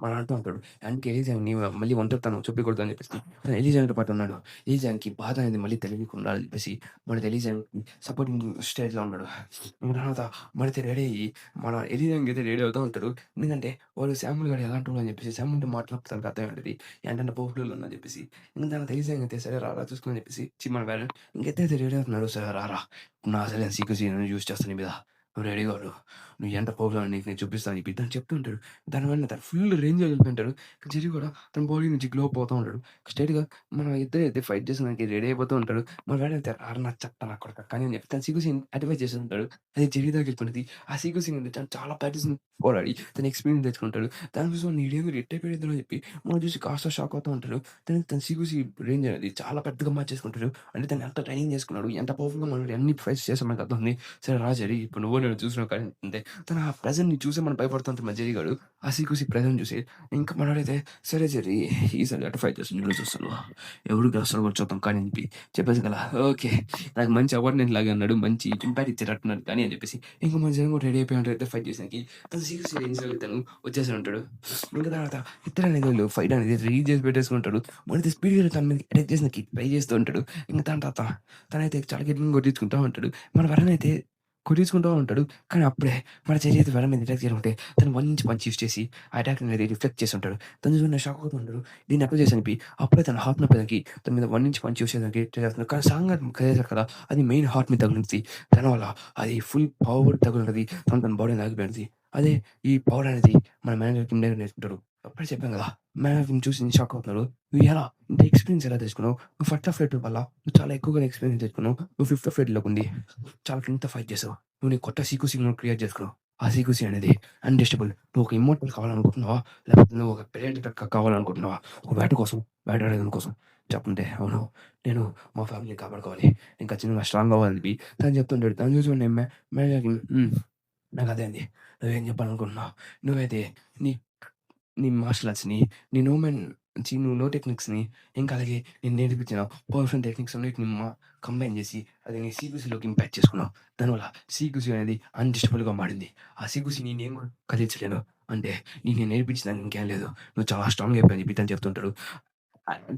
మన అంటూ ఉంటాడు. అందుకే ఎలిజాన్‌ని మళ్ళీ ఒంటరితనం చూపకూడదు అని చెప్పేసి తను ఎలిజాన్‌తో పాటు ఉన్నాడు. ఎలిజాన్‌కి బాధ అనేది మళ్ళీ తెలియకుండా ఉండాలని చెప్పేసి మన ఎలిజాన్‌కి సపోర్టింగ్ స్టేజ్‌లో ఉన్నాడు. ఇంక తర్వాత మనైతే రెడీ అయ్యి మన ఎలిజాన్‌కి అయితే రెడీ అవుతూ ఉంటాడు. ఎందుకంటే వాడు శామ్యూల్ గాడు ఎలాంటోడు అని చెప్పేసి శామ్యూల్‌తో మాట్లాడినప్పుడు తనకు అర్థమై ఏంటంటే పవర్‌ఫుల్ అని చెప్పేసి. ఇంక దానికి తెలిసాంగైతే సరే రారా చూసుకొని అని చెప్పేసి మన పేరెంట్ ఇంకెత్తయితే రెడీ అవుతున్నాడు. సరే రారా నా అసలైన సీక్రెసీ నేను యూజ్ చేస్తా నీ మీద. నువ్వు రెడీగా ఉండు. నువ్వు ఎంత పవర్‌ఫుల్ అని నీకు నేను చూపిస్తా అని చెప్పి తను చెప్తూ ఉంటాడు. దాని వలన తను ఫుల్ రేంజ్‌లోకి వెళ్ళిపోయింటాడు. జెర్రీ కూడా తన బాడీ నుంచి గ్లో అప్ అవుతా ఉంటాడు. స్ట్రెయిట్‌గా మన ఇద్దరైతే ఫైట్ చేసడానికి రెడీ అయిపోతూ ఉంటాడు. మన వాడైతే "రారా నా చెత్త నా కొడకా" కానీ అని చెప్పి తన సీక్రెసీని అడ్వైస్ చేస్తూ ఉంటాడు. అది జెర్రీ దగ్గరికి వెళ్ళిపోయినది. ఆ సీక్రెసీ నుండి తను చాలా ప్రాక్టీస్ పోరాడి తన ఎక్స్‌పీరియన్స్ తెచ్చుకుంటాడు. దానికోసం ఈడేందో ఎట్ అయిపోయాడురా అని చెప్పి మనం చూసి కాస్త షాక్ అవుతూ ఉంటాడు. తన సీక్రెసీ రేంజ్ అనేది చాలా పెద్దగా మార్చేసుకుంటాడు. అంటే తను ఎంత ట్రైనింగ్ చేసుకున్నాడు, ఎంత పవర్‌ఫుల్‌గా మనోడు ఎన్ని ఫైట్స్ చేసాడో మనకు అర్థమవుతుంది. సరే రా జెర్రీ ఇప్పుడు నువ్వు నేను చూసినావు కానీ అంతే. తను ఆ ప్రెజెంట్‌ని చూసి మనం భయపడుతుంటాం మా జెర్రీ గాడు. ఆ సీక్రెసీ ప్రెజెంట్ చూసి ఇంకా మనోడైతే సరే జెర్రీ ఈసారి అటు ఫైట్ చేస్తాను నేను చూస్తాను. ఎవరు గెలుస్తారో కూడా చూద్దాం కానీ అని చెప్పి చెప్పేసి కదా ఓకే. నాకు మంచి అపార్ట్‌మెంట్ లాగా అన్నాడు. మంచి ఇంపాక్ట్ ఇచ్చేటట్టున్నాడు కానీ అని చెప్పేసి ఇంక మన జనం కూడా రెడీ అయిపోయి ఉంటారు ఫైట్ చేసానికి. తను సీక్రెసీ రేంజ్‌లో తను వచ్చేసి ఉంటాడు. ఇంకా తర్వాత ఇద్దరనేది వీళ్ళు ఫైట్ అనేది రిలీజ్ చేసి పెట్టేసుకుంటాడు. మనైతే స్పీడ్‌గా తన మీదకి అటాక్ చేసినకి ట్రై చేస్తూ ఉంటాడు. ఇంక దాని తర్వాత తనైతే చాలా గట్టిగా కొట్టించుకుంటా ఉంటాడు. మన వరన్ అయితే కొట్టించుకుంటూ ఉంటాడు. కానీ అప్పుడే మన చెర్రీ అయితే వరన్ మీద అటాక్ చేయాలంటే తను 1 ఇంచ్ పంచ్ యూజ్ చేసి ఆ అటాక్ అనేది రిఫ్లెక్ట్ చేసి ఉంటాడు. తను చూసిన షాక్ అవుతూ ఉంటాడు. దీన్ని అప్లై చేసి అనిపి అప్పుడే తన హార్ట్ నొప్పేదానికి తన మీద 1 ఇంచ్ పంచ్ యూజ్ చేయడానికి ట్రై చేస్తున్నాడు. కానీ సడెన్‌గా చేసారు కదా! అది మెయిన్ హార్ట్ మీద తగులుద్ది. దాని వల్ల అది ఫుల్ పవర్ తగులుతది. తన బాడీని ఆగిపోయిద్ది. అదే ఈ పవర్ అనేది మన మేనేజర్ కిమ్ దగ్గర నేర్చుకుంటాడు. అప్పుడే చెప్పాను కదా! మేనేజర్‌ని చూసి షాక్ అవుతున్నాడు. "నువ్వు ఎలా ఇంత ఎక్స్‌పీరియన్స్ ఎలా తెచ్చుకున్నావు? నువ్వు ఫస్ట్ ఆఫ్ రేటెడ్ వల్ల నువ్వు చాలా ఎక్కువగా ఎక్స్‌పీరియన్స్ తెచ్చుకున్నావు. నువ్వు ఫిఫ్త్ ఆఫ్ రేట్‌లోకి ఉండి చాలా కింద ఫైట్ చేసావు. నువ్వు నీ కొత్త సీక్రెసీ నువ్వు క్రియేట్ చేసుకున్నావు. ఆ సీక్రెసీ అనేది అన్‌టెస్టబుల్. నువ్వు ఒక ఇమ్మోర్టల్ కావాలనుకుంటున్నావా? లేకపోతే నువ్వు ఒక ప్రెడేటర్ కావాలనుకుంటున్నావా? ఒక వేటాడేదాని కోసం" చెప్పుంటే అవును. నేను మా ఫ్యామిలీని కాపాడుకోవాలి. నేను ఖచ్చితంగా స్ట్రాంగ్ అవ్వాలని చెప్పి తను చెప్తుంటాడు. తను చూసి నేను మేనేజర్‌కి నాకదే అంది. నువ్వేం చెప్పాలనుకుంటున్నావు? నువ్వైతే నీ నీ మార్షల్ ఆర్ట్స్‌ని, నీ నువ్వు నో టెక్నిక్స్‌ని ఇంకా అలాగే నేను నేర్పించిన పర్ఫెక్ట్ టెక్నిక్స్ అన్నిటిని కంబైన్ చేసి అది నీ సీక్రెసీలోకి ఇంపాక్ట్ చేసుకున్నావు. దానివల్ల సీక్రెసీ అనేది అన్‌టెస్టబుల్‌గా మారింది. ఆ సీక్రెసీని నేను కూడా కదిలించలేను. అంటే నీకు నేను నేర్పించడానికి ఇంకేం లేదు. నువ్వు చాలా స్ట్రాంగ్ అయిపోయావు అని చెప్పి తను చెప్తుంటాడు.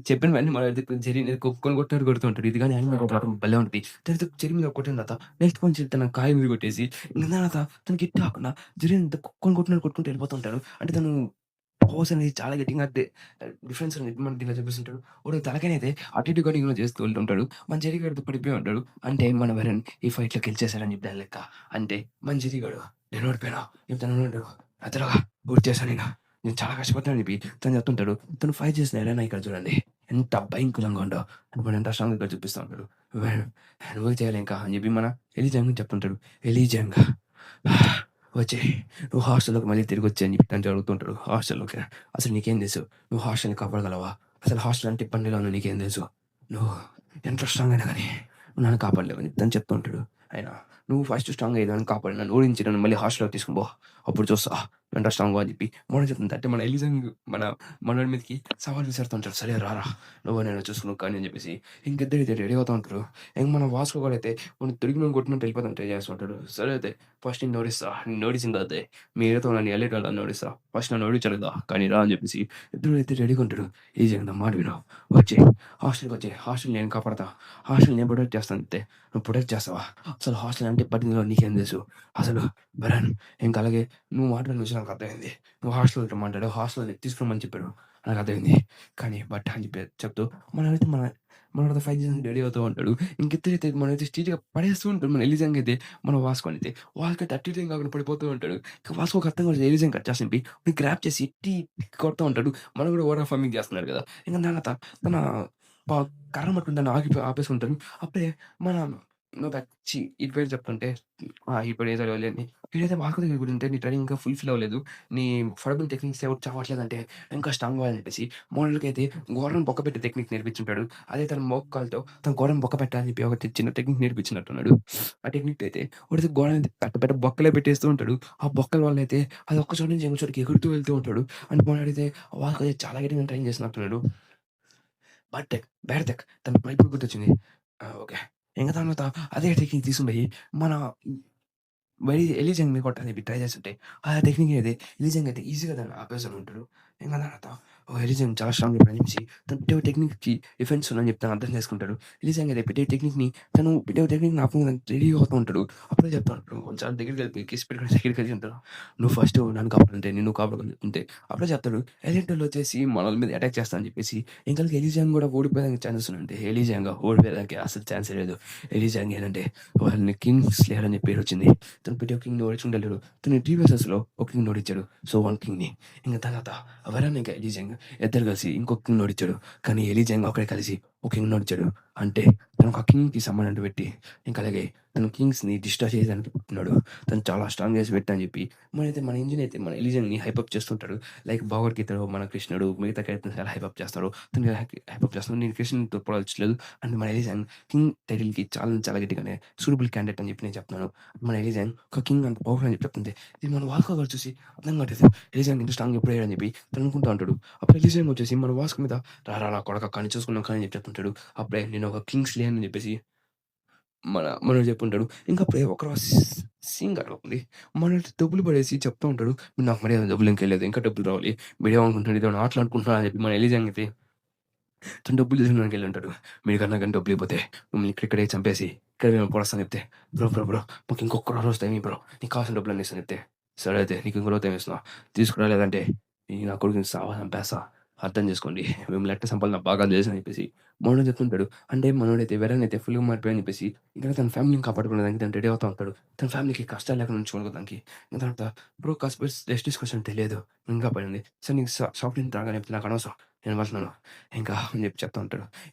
చెప్పిన వెంటనే మనోడైతే చెర్రీ మీద కుక్కని కొట్టినట్టు కొడుతూ ఉంటాడు. ఇది గాని యానిమే కొట్టడం భలే ఉంటది. తర్వాత చెర్రీ మీద కొట్టిన తర్వాత నెక్స్ట్ పంచ్ తన కాలు మీద కొట్టేసి ఇంక దాని తర్వాత తనకి హిట్ కాకుండా చెర్రీని కుక్కని కొట్టినట్టు కొట్టుకుంటూ వెళ్ళిపోతూ ఉంటాడు. అంటే తను పవర్స్ అనేది చాలా గట్టిగా డిఫరెన్స్ అనేది మనకి దీంట్లో చూపిస్తుంటాడు. వాడు తలకాయనైతే అటు ఇటు కూడా ఇగ్నోర్ చేస్తూ వెళ్తుంటాడు. మన చెర్రీ గాడితో పడిపోయి ఉంటాడు. అంటే మన వరుణ్ ఈ ఫైట్‌లో గెలిచేసాడని చెప్పి దాని లెక్క. అంటే మన చెర్రీ గాడు నేను ఓడిపోయాను. ఇప్పుడు తను అతనుగా పూర్తి చేశాను నేను. నేను చాలా కష్టపడ్డానని చెప్పి తను చెప్తుంటాడు. తను ఫైట్ చేసిన ఎలెనా ఇక్కడ చూడండి. ఎంత భయంకరంగా ఉందో. వాడు ఎంత స్ట్రాంగ్‌గా ఇక్కడ చూపిస్తా ఉంటాడు. నువ్వు చేయాలి ఇంకా అని చెప్పి మన ఎలీజాంగ్ చెప్తుంటాడు. ఎలీజాంగ్ వచ్చేయ్. నువ్వు హాస్టల్‌లోకి మళ్ళీ తిరిగొచ్చేయి అని చెప్పి తనతో అడుగుతుంటాడు. హాస్టల్‌లోకి అసలు నీకేం తెలుసు? నువ్వు హాస్టల్‌ని కాపాడగలవా? అసలు హాస్టల్ అంటే ఇబ్బందిగా ఉందో నీకేం తెలుసు? నువ్వు ఎంత స్ట్రాంగ్ అయినా గానీ నువ్వు నన్ను కాపాడలేవని తను చెప్తూ ఉంటాడు. అయినా నువ్వు ఫస్ట్ స్ట్రాంగ్ అయ్యి నన్ను కాపాడి నన్ను ఓడించి నన్ను మళ్ళీ హాస్టల్‌లోకి తీసుకొని పో. అప్పుడు చూస్తా ఎంత స్ట్రాంగో అని చెప్పి మనోడు చెప్తుంటే అంటే మన ఎలిజాంగ్ మన మనోడి మీదకి సవాల్ విసురుతూ ఉంటాడు. సరే రారా నువ్వు నేను చూసుకున్నావు కానీ అని చెప్పేసి ఇంకిద్దరు అయితే రెడీ అవుతూ ఉంటారు. ఇంక మన వాస్కో కూడా అయితే వాడిని తిరిగి కొట్టినట్టు వెళ్ళిపోతాను ట్రై చేస్తుంటాడు. సరే అయితే ఫస్ట్ నేను ఓడిస్తా. నేను ఓడించిన తర్వాతే మీరేతో నన్ను ఎల్లేటోళ్ళని ఓడిస్తా. ఫస్ట్ నన్ను ఓడించాలి కదా కానీ రా అని చెప్పేసి ఇద్దరు అయితే రెడీగా ఉంటాడు. ఈజీగా నా మాట విను వచ్చేయ్ హాస్టల్‌కి వచ్చేయ్. హాస్టల్ నేను కాపాడతా. హాస్టల్ నేను ప్రొటెక్ట్ చేస్తాను అంతే. నువ్వు ప్రొటెక్ట్ చేస్తావా? అసలు హాస్టల్ అంటే పట్టిందిలో నీకేం తెలుసు? అసలు భరణ్ ఇంక అలాగే నువ్వు మాట్లాడిన విషయం నాకు అర్థమైంది. నువ్వు హాస్టల్‌లో రమ్మంటాడు. హాస్టల్‌లో తీసుకురమ్మని చెప్పాడు. నాకు అర్థమైంది. కానీ బట్ అని చెప్తూ మనమైతే మనోడితో ఫైట్ చేయడానికి రెడీ అవుతూ ఉంటాడు. ఇంకిద్దరైతే మనమైతే స్ట్రెయిట్‌గా పడేస్తూ ఉంటాడు. మన ఎలిజాంగ్ అయితే మన వాస్కోని అయితే. వాస్కో అటు ఇటు ఏం కాకుండా పడిపోతూ ఉంటాడు. ఇక వాస్కోకి అర్థం కాదు ఎలిజాంగ్ కట్ చేసి గ్రాబ్ చేసి ఎట్టి కొడతా ఉంటాడు. మనం కూడా ఓవర్ ఫార్మింగ్ చేస్తున్నాడు కదా! ఇంక దాని తర్వాత తన ప కర్ర పట్టుకొని దాన్ని ఆపేసుకుంటాను. అప్పుడే మన నువ్వు ఛీ! ఈడి పేరు చెప్తుంటే ఇప్పుడు ఏదో అని వీడైతే వాస్కో దగ్గరికి వెళ్తుంటే నీ ట్రైనింగ్ ఇంకా ఫుల్‌ఫిల్ అవ్వలేదు. నీ ఫడబుల్ టెక్నిక్స్ ఎవరు చావట్లేదంటే ఇంకా స్ట్రాంగ్ అవ్వాలని చెప్పేసి మోనోల్‌కైతే గోడను బొక్కపెట్టే టెక్నిక్ నేర్పించుంటాడు. అదే తన మోకాళ్ళతో తన గోడను బొక్కపెట్టాలని చెప్పి ఒక చిన్న టెక్నిక్ నేర్పించినట్టున్నాడు. ఆ టెక్నిక్ అయితే వాడైతే గోడని పెద్ద పెద్ద బొక్కలే పెట్టేస్తూ ఉంటాడు. ఆ బొక్కల వల్ల అయితే అది ఒక్క చోటు నుంచి ఇంకో చోటుకి ఎగురుతూ వెళ్తూ ఉంటాడు. అండ్ మనోడైతే వాస్కో అయితే చాలా గట్టిగా ట్రైన్ చేసినట్టున్నాడు. బర్టెక్, బేర్‌టెక్ తనకు ఇప్పుడు గుర్తొచ్చింది. ఓకే. ఇంక దాని తర్వాత అదే టెక్నిక్ తీసుకొని మన ఎలీజాని కొట్టడానికి చెప్పి ట్రై చేస్తుంటే, ఆ టెక్నిక్ అయితే ఎలీజాంగ్ అయితే ఈజీగా దాన్ని ఆపేసాను ఉంటాడు. ఇంక దాని తర్వాత ఎలీజాంగ్ చాలా స్ట్రాంగ్ అని చెప్పేసి తను పెట్టే టెక్నిక్‌కి డిఫెన్స్ ఉందని చెప్పి తను అర్థం చేసుకుంటాడు. ఎలీజాంగ్ అయితే పెట్టే టెక్నిక్‌ని తను పెట్టే టెక్నిక్‌ని ఆపడానికి రెడీ అవుతూ ఉంటాడు. అప్పుడే చెప్తా ఉంటాడు. కొంచెం దగ్గరికి వెళ్ళి కిస్ పెట్టుకొని దగ్గరికెళ్ళి ఉంటాడు. నువ్వు ఫస్ట్ నన్ను కాపాడంటే నిన్ను కాపాడుకొని చెప్తుంటే అప్పుడే చెప్తాడు. ఎలిటోళ్ళు వచ్చేసి మనోళ్ళ మీద అటాక్ చేస్తా అని చెప్పేసి ఇంకలకి ఎలీజాంగ్ కూడా ఓడిపోయేదానికి ఛాన్సెస్ ఉన్నాయంటే ఎలీజాంగ్ ఓడిపోయేదానికి అసలు ఛాన్సే లేదు. ఎలీజాంగ్ ఏంటంటే వాళ్ళని కింగ్ స్లేయర్ అని పేరు వచ్చింది. తను పెట్టే కింగ్‌ని ఓడించుకుంటలేడు. తను టీవీఎస్ఎస్‌లో ఒక కింగ్‌ని ఓడించాడు. సో, వన్ కింగ్‌ని. ఇంక తర్వాత వరుణ్ ఇంకా ఎలీజాంగ్ ఇద్దరు కలిసి ఇంకొక కింగ్‌ని ఓడించాడు. కానీ ఎలీజాంగ్ ఒక్కడే కలిసి ఒక కింగ్‌ని ఓడించాడు. అంటే తను ఒక కింగ్‌కి సంబంధం పెట్టి ఇంకా అలాగే తను కింగ్స్‌ని డిస్ట్రాయ్ చేయడానికి పుట్టినాడు. తను చాలా స్ట్రాంగ్ చేసి పెట్టా అని చెప్పి మన ఇంజిన్ అయితే మన ఎలీజాంగ్‌ని హైపప్ చేస్తుంటాడు. లైక్ భగవద్గీతలో మన కృష్ణుడు మిగతా క్యారెక్టర్స్ ఎలా హైపప్ చేస్తాడో తను హైపప్ చేస్తున్నాడు. నేను కృష్ణుడితో పోల్చలేదు. అండ్ మన ఎలీజాంగ్ కింగ్ టైటిల్‌కి చాలా చాలా గట్టిగానే సూటబుల్ క్యాండిడేట్ అని చెప్పి నేను చెప్తున్నాను. మన ఎలిజాన్ ఒక కింగ్ అంత పవర్‌ఫుల్ అని చెప్పి చెప్తుంది. ఇది మన వాస్కో గాడు చూసి అర్థం కావట్లేదు. ఎలిజాన్ ఇంత స్ట్రాంగ్ ఎప్పుడు అయ్యాడని చెప్పి తను అనుకుంటా ఉంటాడు. అప్పుడు ఎలిజాన్ వచ్చేసి మన వాస్కో మీద "రారా నా కొడకా కానీ చూసుకున్నాం కానీ" అని చెప్పి చెప్తుంటాడు. అప్పుడే నేను ఒక కింగ్ స్లేయర్ అని చెప్పేసి మనోడు చెప్పుంటాడు. ఇంకా అప్పుడే ఒక సీన్ కనబడుతుంది. మనోడు డబ్బులు పడేసి చెప్తూ ఉంటాడు. "నాకు మరి డబ్బులు ఇంకెళ్ళలేదు. ఇంకా డబ్బులు రావాలి. మీరేమనుకుంటున్నారు ఇదేమన్నా ఆటలు అనుకుంటున్నారా" అని చెప్పి మన ఎలిజాన్ అయితే తను డబ్బులు తీసుకున్నానికి వెళ్ళుంటాడు. మీకన్నా గాని డబ్బులివ్వకపోతే మిమ్మల్ని ఇక్కడిక్కడే చంపేసి ఇక్కడే పొడుస్తాను చెప్తే, బ్రో మాకు ఇంకొక రోజు టైం ఇయ్యి బ్రో. నీకు కావాల్సిన డబ్బులన్నీ ఇస్తాను చెప్తే, సరే అయితే నీకు ఇంకో రోజు టైం ఇస్తున్నా. తీసుకురా లేదంటే ఈ నా కొడుకుని చంపేస్తా. అర్థం చేసుకోండి. మిమ్మల్ని ఎట్ట చంపాలో నాకు బాగా తెలుసు అని చెప్పేసి మనోడు చెప్తుంటాడు. అంటే మనోడైతే వెరన్ అయితే ఫుల్‌గా మారిపోయాడని చెప్పేసి ఇంకా తన ఫ్యామిలీని కాపాడుకునేదానికి తను రెడీ అవుతా ఉంటాడు. తన ఫ్యామిలీకి కష్టాలు లేకుండా ఉంచుకోవడానికి. ఇంక తర్వాత బ్రో కాస్త రెస్ట్ తీసుకోవచ్చు తెలియదు. ఇంకా పడింది. సరే నీకు సాఫ్ట్ డ్రింక్ తాగాలని నాకు అనవసరం. నేను వెళ్తున్నాను. ఇంకా అని చెప్పి చెప్తా ఉంటాడు.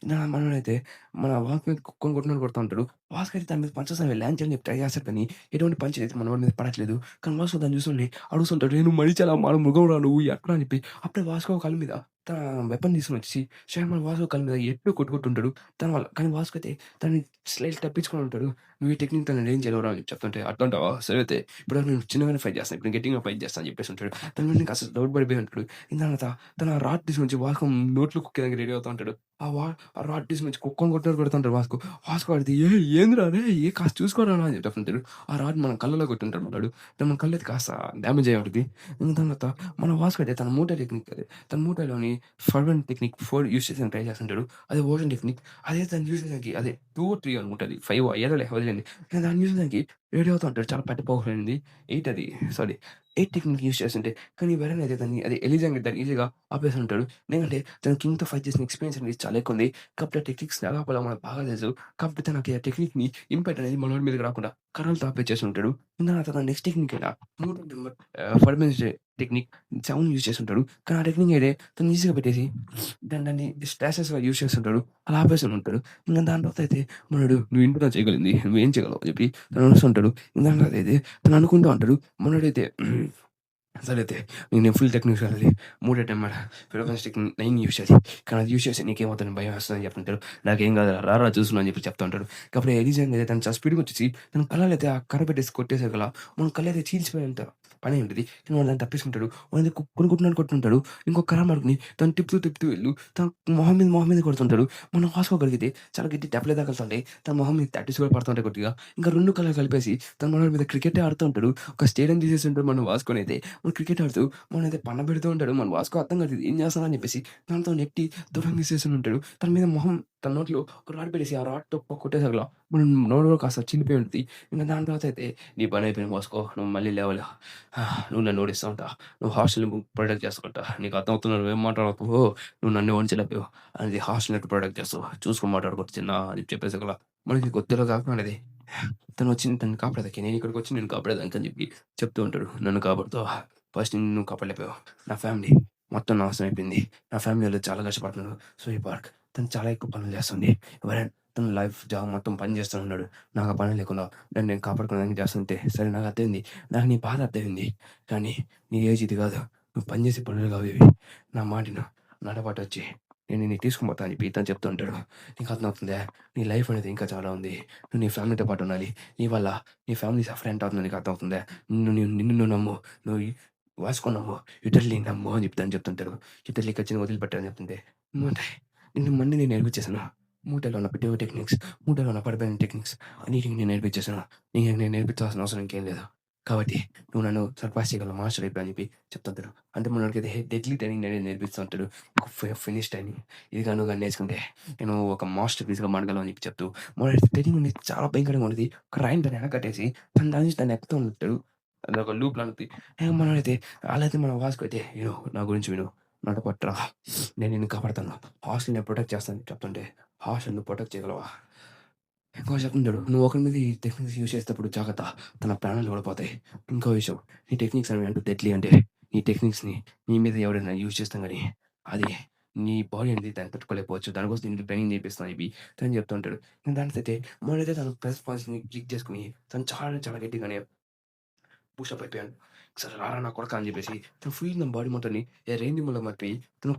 మనోడైతే మన వాక్ మీద కుక్కని కొట్టినట్టు కొడతా ఉంటాడు. వాస్‌కి అయితే దాని మీద పంచేస్తాను లాంచ్ అని చెప్పి ట్రై చేస్తాడు కానీ ఎటువంటి పంచ్ అయితే మనోడి మీద పడట్లేదు. కానీ వాస్కో దాన్ని చూస్తుండి అడుగుతుంటాడు. "నేను మనిషిలా మృగంరా నువ్వు ఎట్లా" అని చెప్పి అప్పుడే వాస్కో కళ్ళ మీద తన వెపన్ తీసుకొనొచ్చేసి మన వాస్కో కళ్ళ మీద ఎట్టు కొట్టుకుంటుంటాడు. దాని వల్ల కానీ వాస్కో అయితే దాన్ని స్లైట్ తప్పించుకొని ఉంటాడు. నువ్వు ఈ టెక్నిక్‌తో నేనేం చేయలేవురా అని చెప్తుంటే, "అట్లా అంటావా? సరే అయితే ఇప్పటివరకు నేను చిన్నగానే ఫైట్ చేస్తాను. ఇప్పుడు నేను గట్టిగా ఫైట్ చేస్తా" అని చెప్పేసి ఉంటాడు. తన మీద ఇంకా అసలు డౌట్ పడిపోయి ఉంటాడు. ఇంక తర్వాత తన రాడ్ తీసుకొచ్చి వాస్కో నోట్లో కుక్కేదానికి రెడీ అవుతా ఉంటాడు. ఆ రాడ్ తీసుకొచ్చి కుక్కని కొట్టినట్టు కొడుతుంటాడు వాస్కో. వాస్కో అడిగితే, ఏందిరా అరేయ్! కాస్త చూసుకోరా" అని చెప్తుంటాడు. ఆ రాడ్ మన కళ్ళలో కొట్టుంటాడు వాడు. మన కళ్ళైతే కాస్త డ్యామేజ్ అయ్యి ఉంటది. ఇంక తర్వాత మన వాస్కో అయితే తన మూటై టెక్నిక్ అదే. తన మూటైలోని ఫర్వెంట్ టెక్నిక్ 4 యూజ్ చేసి ట్రై చేస్తుంటాడు. అదే ఓషన్ టెక్నిక్. అదే దాన్ని యూజ్ చేయడానికి అదే 2, 3 అనుకుంటది. 5 ఏదోలే వదిలేయండి. నేను దాన్ని యూజ్ చేయడానికి రెడీ అవుతా ఉంటాడు. చాలా పెద్ద పవర్‌ఫుల్ 8 అది. సారీ 8 టెక్నిక్ యూజ్ చేస్తుంటే కానీ వెరన్ అయితే దాన్ని అది ఎలిజాని దాన్ని ఈజీగా ఆపేసి ఉంటాడు. ఎందుకంటే తను కింగ్‌తో ఫైట్ చేసిన ఎక్స్‌పీరియన్స్ అనేది చాలా ఎక్కువుంది. కాబట్టి ఆ టెక్నిక్స్ ఎలా ఆపాలో మనకు బాగా తెలుసు. కాబట్టి తనకి ఆ టెక్నిక్‌ని ఇంపాక్ట్ అనేది మనోడి మీదకి రాకుండా కర్రలతో ఆపేచేసి ఉంటాడు. ఇంక ఆ తర్వాత నెక్స్ట్ టెక్నిక్ అయిన 3 నెంబర్ ఫర్మెన్స్ టెక్నిక్ 7 యూజ్ చేసుంటాడు. కానీ ఆ టెక్నిక్ అయితే తను ఈజీగా పెట్టేసి దాన్ని స్టాషెస్‌గా యూజ్ చేస్తుంటాడు. అలా ఆపేసి ఉంటాడు. ఇంక దాని తర్వాత అయితే మనోడు "నువ్వు ఇంట్లో చేయగలిగింది నువ్వేం చేయగలవు" అని చెప్పి తను అరుస్తుంటాడు. ఇంక దాని తర్వాత అయితే తను అనుకుంటూ ఉంటాడు. మనోడైతే సరే అయితే నేను ఫుల్ టెక్నిక్స్ వాడాలి. మూడేటన్నమాట. ఫిలోసఫీ టెక్నిక్ 9 యూజ్ చేయాలి. కానీ అది యూజ్ చేస్తే నీకేమవుతుందని భయం వేస్తదని చెప్తుంటాడు. నాకేం కాదురా రారా చూసుకుందాం అని చెప్పి చెప్తా ఉంటాడు. కాబట్టి ఎలిజాన్ అయితే తను చాలా స్పీడ్‌గా వచ్చేసి తన కళ్ళైతే ఆ కర్ర పెట్టేసి కొట్టేసాకల మన కళ్ళైతే చీల్చిపోయేంత పని ఉంటది. కానీ వాడు దాన్ని తప్పించుకుంటాడు. వాడిని కొనుక్కుంటున్నాడు కొట్టుకుంటాడు. ఇంకో కర్ర పట్టుకొని తను తిప్పుతూ వెళ్ళు తన మొహం మీద కొడుతుంటాడు. మన వాస్కో కలిగితే చాలా గట్టి దెబ్బలే తగులుతుంటాయి. తన మొహం మీద టాటూస్ కూడా పడుతుంటాయి కొద్దిగా. ఇంకా 2 కళ్ళలు కలిపేసి తన మనోడి మీద క్రికెటే ఆడుతూ ఉంటాడు. ఒక స్టేడియం తీసేసుంటాడు మన వాస్కోనైతే. వాడు క్రికెట్ ఆడుతూ మనైతే పన్నబెడుతూ ఉంటాడు. మన వాస్కో అర్థం కాదు ఏం చేస్తున్నాడని చెప్పేసి దాంతో నెట్టి దూరం తీసేసి ఉంటాడు. తన మీద మొహం తన నోట్లో ఒక రాడ్ పెట్టేసి ఆ రాడ్‌తో కొట్టేసగల మన నోరు కూడా కాస్త చీలిపోయి ఉంటది. ఇంక దాని తర్వాత అయితే "నీ పని అయిపోయింది వాస్కో. నువ్వు మళ్ళీ లేవలే. నువ్వు నన్ను ఓడిస్తా ఉంటా. నువ్వు హాస్టల్‌ని ప్రొటెక్ట్ చేసుకుంటా. నీకు అర్థమవుతుందా నువ్వేం మాట్లాడుతున్నావో? నువ్వు నన్ను ఓడించలేకపోయావు. అది హాస్టల్‌ని ఎట్లా ప్రొటెక్ట్ చేస్తావు? చూసుకొని మాట్లాడుకో చిన్నా" అని చెప్పేసగల మనకి కొద్దిగా కాకపోయినది తనొచ్చి తనని కాపాడేదానికి నేనిక్కడికొచ్చి నిన్ను కాపాడేదానికని చెప్పి చెప్తూ ఉంటాడు. "నన్ను కాపాడుతావా? ఫస్ట్ నిన్ను నువ్వు కాపాడలేకపోయావు. నా ఫ్యామిలీ మొత్తం నాశనం అయిపోయింది. నా ఫ్యామిలీ వాళ్ళు చాలా కష్టపడుతున్నారు. సూయి పార్క్ తను చాలా ఎక్కువ పనులు చేస్తుంది. ఎవరైనా తన లైఫ్ జాబ్ మొత్తం పని చేస్తూ ఉన్నాడు. నాకు ఆ పని లేకుండా నన్ను నేను కాపాడుకోవడానికి చేస్తుంటే సరే నాకు అర్థమైంది. నాకు నీ బాధ అర్థమైంది. కానీ నీ ఏజ్ ఇది కాదు. నువ్వు పని చేసే పనులు కావు ఇవి. నా మాట ఇను. నాతో పాటొచ్చి నేను నిన్ను తీసుకొని పోతా" అని చెప్పి తను చెప్తూ ఉంటాడు. "నీకు అర్థమవుతుందా? నీ లైఫ్ అనేది ఇంకా చాలా ఉంది. నువ్వు నీ ఫ్యామిలీతో పాటు ఉండాలి. నీ వల్ల నీ ఫ్యామిలీ సఫర్ ఎంత అవుతుందో నీకు అర్థమవుతుందా? నిన్ను నువ్వు నమ్ము. నువ్వు వాస్కో నమ్ము. ఇటర్లీని నమ్ము" అని చెప్పి తను చెప్తుంటాడు. ఇటర్లీ ఖచ్చితంగా వదిలిపెట్టను అని చెప్తుంటే, "మూటై నిన్ను మళ్ళీ నేను నేర్పించేసాను. మూటలో ఉన్న పిటో టెక్నిక్స్, మూటలో ఉన్న పడిపోయిన టెక్నిక్స్ అన్నిటిని నేను నేర్పించేసాను. నీకు నేను నేర్పించాల్సిన అవసరం ఇంకేం లేదు. కాబట్టి నువ్వు నన్ను సర్పాస్ చేయగలవు మాస్టర్ అయిపోయి" అని చెప్పి చెప్తుంటాడు. అంటే మనోడికైతే డెడ్లీ ట్రైనింగ్ అనేది నేర్పిస్తూ ఉంటాడు. Finish training. ఇది గాని నువ్వు గాని నేర్చుకుంటే నేను ఒక మాస్టర్ పీస్‌గా మారగలను అని చెప్పి చెప్తూ మనోడి ట్రైనింగ్ అనేది చాలా భయంకరంగా ఉంటది. ఒక రాయిని దాన్ని వెనక్కి కట్టేసి తను దాని నుంచి దాన్ని ఎక్కుతూ ఉంటాడు. అదొక లూప్‌లా ఉంటది. మనోడైతే అలా అయితే మన వాస్కో అయితే "విను నా గురించి విను. నాతో పాటు రా. నేను నిన్ను కాపాడుతాను. హాస్టల్‌ని ప్రొటెక్ట్ చేస్తాను" అని చెప్తుంటే "హాస్టల్‌ని నువ్వు ప్రొటెక్ట్ చేయగలవా?" ఇంకో చెప్తుంటాడు. "నువ్వు ఒకరి మీద ఈ టెక్నిక్స్ యూజ్ చేసేటప్పుడు జాగ్రత్త. తన ప్రాణాలు కూడా పోతాయి. ఇంకో విషయం నీ టెక్నిక్స్ అనేవి అంటూ డెడ్లీ అంటే నీ టెక్నిక్స్‌ని నీ మీద ఎవరైనా యూజ్ చేస్తాం గానీ అది నీ బాడీ అనేది దాన్ని తట్టుకోలేకపోవచ్చు. దానికోసం నేను ట్రైనింగ్ చేపిస్తున్నా" అని చెప్పి తను చెప్తూ ఉంటాడు. దానికైతే మనోడైతే తన ప్లస్ పాయింట్స్‌ని క్లిక్ చేసుకొని తను చాలా చాలా గట్టిగానే బూస్టప్ అయిపోయాడు. "సరే రారా నా కొడకా" అని చెప్పేసి తను ఫుల్ నా బాడీ మొత్తాన్ని రేంజ్ మూల మర్చిపోయి తను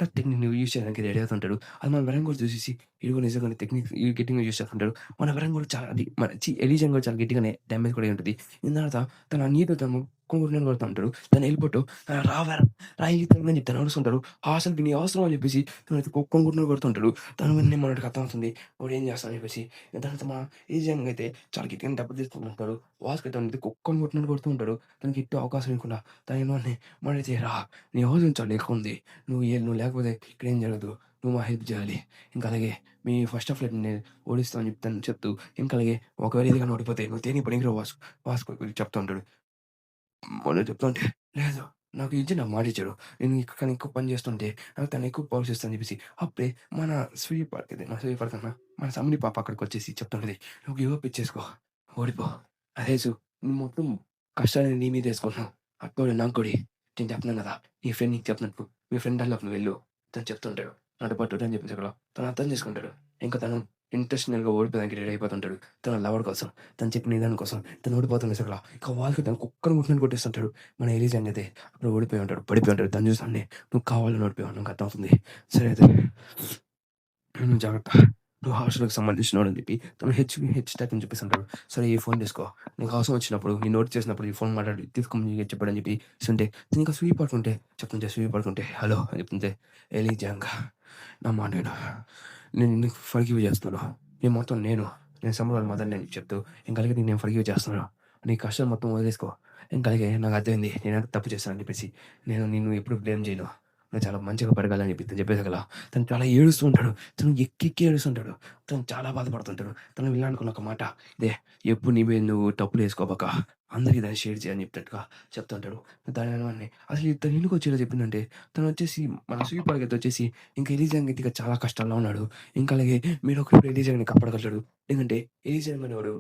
టెక్నిక్ నువ్వు యూజ్ చేయడానికి రెడీ అవుతుంటాడు. అది మన వరంగల్ కూడా చూసేసి ఈడు కూడా నిజంగానే టెక్నిక్ గట్టిగా యూజ్ చేస్తుంటాడు. మన వరంగల్ కూడా చాలా అది మన ఎలిజన్ కూడా చాలా గట్టిగానే డ్యామేజ్ కూడా అయి ఉంటది. దీని తర్వాత తన నీతో తను కొనుక్కుంటూనే కొడుతా ఉంటాడు. తను వెళ్ళిపోతూ "రా వర రా ఈతను" అని చెప్పి తను అరుస్తుంటాడు. అసలుకి నీ అవసరం అని చెప్పేసి తనైతే కొనుక్కుంటూనే కొడుతుంటాడు. తను వెంటనే మనోడికి అర్థమవుతుంది. వాడు ఏం చేస్తాడని చెప్పేసి. దాని తర్వాత మన ఎలిజన్ అయితే చాలా గట్టిగానే దెబ్బ తీస్తుంటాడు. వాస్‌కి అయితే కుక్కని కొట్టినట్టు కొడుతూ ఉంటాడు. తనకి ఎట్టి అవకాశం ఇవ్వకుండా తను ఏమని మనైతే "రా నీ అవసరం చాలా ఎక్కువ ఉంది. నువ్వు లేకపోతే ఇక్కడేం జరగదు. నువ్వు మా హెల్ప్ జేయాలి. ఇంకా అలాగే మీ ఫస్ట్ ఆఫ్ ఆల్ నేను ఓడిస్తా అని చెప్తూ ఇంకా అలాగే ఒకవేళ ఇది గాని ఓడిపోతే నువ్వు దేనికి పనికిరావు వాస్కో గురించి చెప్తా ఉంటాడు. మనోడు చెప్తా ఉంటే లేదు నాకు ఇచ్చి నాకు మాటిచ్చాడు. నేను కానీ ఎక్కువ పని చేస్తుంటే నాకు తను ఎక్కువ పవర్స్ ఇస్తా అని చెప్పేసి అప్పుడే మన స్వీయ పార్క్ ఇది మన స్వీయ పార్క్ అన్న మన సమిడి పాప అక్కడికొచ్చేసి చెప్తుంటది. "నువ్వు గివ్ అప్ ఇచ్చేసుకో. ఓడిపో. అదేసు నువ్వు మొత్తం కష్టాన్ని నీ మీద ఏసుకుంటున్నావు. అత్తోడు నాకు కొడి. నేను చెప్తున్నాను కదా! నీ ఫ్రెండ్ నీకు చెప్పినట్టు మీ ఫ్రెండ్ దానిలోకి నువ్వు వెళ్ళు" తను చెప్తుంటాడు. నాతో పాటు అని చెప్పేసి అక్కడ తను అర్థం చేసుకుంటాడు. ఇంకా తను ఇంటెన్షనల్‌గా ఓడిపోవడానికి రెడీ అయిపోతుంటాడు. తన లవర్ కోసం, తను చెప్పిన నిదానం కోసం తను ఓడిపోతున్న సకల ఇక వాళ్ళకి తను కుక్కని కొట్టినట్టు కొట్టేస్తుంటాడు. మన ఎలీజా అయితే అప్పుడు ఓడిపోయి ఉంటాడు. పడిపోయి ఉంటాడు. తను చూస్తానే నువ్వు కావాలని ఓడిపోయావు నాకు అర్థమవుతుంది. సరే అయితే నువ్వు జాగ్రత్త. నువ్వు హాస్టల్‌కి సంబంధించినోడని చెప్పి తను హెచ్ ట్యాగ్ అని చెప్పేసంటాడు. సరే ఈ ఫోన్ తీసుకో. నీకు అవసరం వచ్చినప్పుడు నీ నోట్ చేసినప్పుడు ఈ ఫోన్ మాట్లాడి తీసుకోమని చెప్పాడని చెప్పేసుంటే తనింకా సూయి పడుకుంటే చెప్తుంటే సూయి పడుకుంటే హలో అని చెప్తుంటే ఎలీ జాంగ్ నా మాట విను. నేను నిన్ను ఫర్‌గివ్ చేస్తున్నాను. నేను సంబరాల మదర్‌ని అని చెప్తూ ఇంకలాగే నిన్ను నేను ఫర్‌గివ్ చేస్తున్నాను. నీ కష్టాలు మొత్తం వదిలేసుకో. ఇంకలాగే నాకు అర్థమైంది నేనేదో తప్పు చేశానని చెప్పేసి. నేను నిన్ను ఎప్పుడు బ్లేమ్ చేయను. నువ్వు చాలా మంచిగా పెరగాలని చెప్పేసగల తను చాలా ఏడుస్తూ ఉంటాడు. తను ఎక్కి ఏడుస్తుంటాడు. తను చాలా బాధపడుతుంటాడు. తను వెళ్ళాలనుకున్న ఒక మాట ఇదే ఎప్పుడు నీ మీద నువ్వు తప్పులేసుకోబాక. అందరికి దాన్ని షేర్ చేయని చెప్పినట్టుగా చెప్తుంటాడు. దానివల్లనే అసలు తను ఎందుకొచ్చి ఇలా చెప్పిందంటే తనొచ్చేసి మన సూయి పార్వతి వచ్చేసి ఇంకా ఎలీజా గతిగా చాలా కష్టాల్లో ఉన్నాడు. ఇంకా అలాగే మీరొకరు ఎలీజాని కాపాడగలడు. ఎందుకంటే ఎలీజా అనేవాడు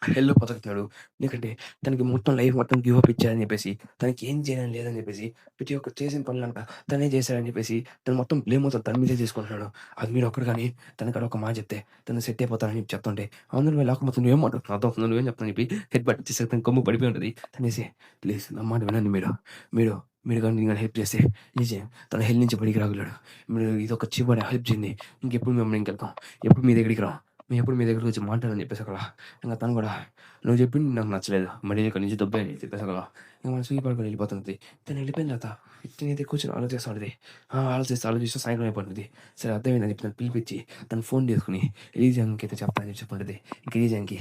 హెల్‌లో బతుకుతున్నాడు. ఎందుకంటే తనకి మొత్తం లైఫ్ మొత్తం గివ్ అప్ ఇచ్చారని చెప్పేసి, తనకి ఏం చేయాలని లేదని చెప్పేసి, ప్రతి ఒక్కరు చేసిన పనులంతా తనే చేశాడని చెప్పేసి, తను మొత్తం బ్లేమ్ మొత్తం తన మీదే తీసుకుంటున్నాడు. అది మీరొక్కరు గాని తనకాడ ఒక మాట చెప్తే తను సెట్ అయిపోతారని చెప్పి చెప్తుంటే, అందులో లేకపోతే నువ్వేం మాట్లాడుతున్నావు నాతో నువ్వేం చెప్తావు అని చెప్పి హెడ్ బట్ ఇచ్చేసరికి తన కొమ్ము పడిపోయి ఉంటది. తనేసి ప్లీజ్ నా మాట వినండి మీరు. మీరు మీరు గాని హెల్ప్ చేస్తే నిజం తను హెల్ నుంచి బయటికి రాగలడు. మీరు ఇదొక చివరి హెల్ప్ చేయండి. ఇంకెప్పుడు మిమ్మల్ని ఇంకెళ్తాం. ఎప్పుడు మీ దగ్గరికి రాం. మేమెప్పుడు మీ దగ్గరికి వచ్చి మాట్లాడని చెప్పేసి అక్కడ ఇంక తను కూడా నువ్వు చెప్పింది నాకు నచ్చలేదు. మళ్ళీ ఇక్కడి నుంచి దొబ్బేయి అని చెప్పేసి అక్కడ ఇంక మన స్వీట్ పడుకొని వెళ్ళిపోతుంది. తను వెళ్ళిపోయిన తర్వాత తినైతే కూర్చొని ఆలోచిస్తా ఉంటది. ఆలోచిస్తూ సాయంత్రం అయిపోతుంది. సరే అర్థమైందని చెప్పి తను పిలిపించి తను ఫోన్ తీసుకొని ఎలీజాన్‌కి అయితే చెప్తా అని చెప్పి చెప్పుంటది. ఇంక ఎలీజాన్‌కి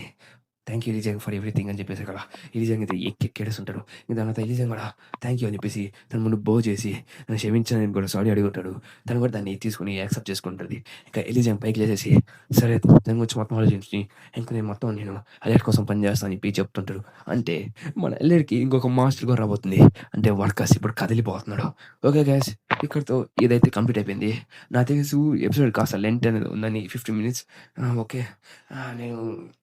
thank you Eliza for everything అని చెప్పేసి అక్కడ ఎలీజాన్ అయితే ఎక్కి ఏడుస్తుంటాడు. ఇంక దాని తర్వాత ఎలీజాన్ కూడా థాంక్ యూ అని చెప్పేసి తన ముందు బో చేసి నన్ను క్షమించని కూడా సారీ అడుగుతాడు. తను కూడా దాన్ని తీసుకొని యాక్సెప్ట్ చేసుకుంటది. ఇంకా ఎలీజాన్ పైకి లేచేసి సరే దాని గురించి మొత్తం ఆలోచించి ఇంక నేను అలర్ట్ కోసం పని చేస్తా అని చెప్పి చెప్తుంటాడు. అంటే మన అల్లెర్‌కి ఇంకొక మాస్టర్ కూడా రాబోతుంది. అంటే వర్కర్స్ ఇప్పుడు కదిలిపోతున్నాడు. ఓకే గైస్ ఇక్కడితో ఇదైతే కంప్లీట్ అయిపోయింది. నాకు తెలుసు ఎపిసోడ్ కాస్త లెంత్ అనేది ఉందని 15 మినిట్స్ ఓకే. నేను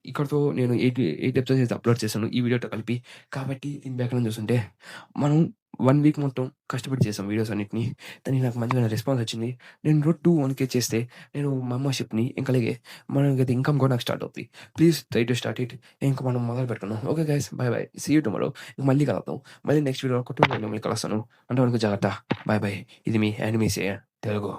ఇక్కడితో నేను 8 ఎపిసోడ్స్ అయితే అప్‌లోడ్ చేశాను. ఈ వీడియోతో కలిపి. కాబట్టి దీని బ్యాక్‌గ్రౌండ్ చూస్తుంటే మనం 1 వీక్ మొత్తం కష్టపడి చేసాం వీడియోస్ అన్నిటిని. దానికి నాకు మంచిగానే రెస్పాన్స్ వచ్చింది. నేను రోడ్ టు 1,000 చేస్తే నేను మెంబర్‌షిప్‌ని ఇంకా అలాగే మనకైతే ఇన్‌కమ్ కూడా నాకు స్టార్ట్ అవుద్ది. Please try to start it. ఇంక మనం మొదలు పెట్టుకుందాం. Okay guys bye bye. See you tomorrow. మళ్ళీ కలుద్దాం. మళ్ళీ నెక్స్ట్ వీడియోలో కొత్త వీడియోలో మళ్ళీ కలుస్తాను. అంతవరకు జాగ్రత్త. By by. ఇది మీ యానిమేషియా తెలుగు.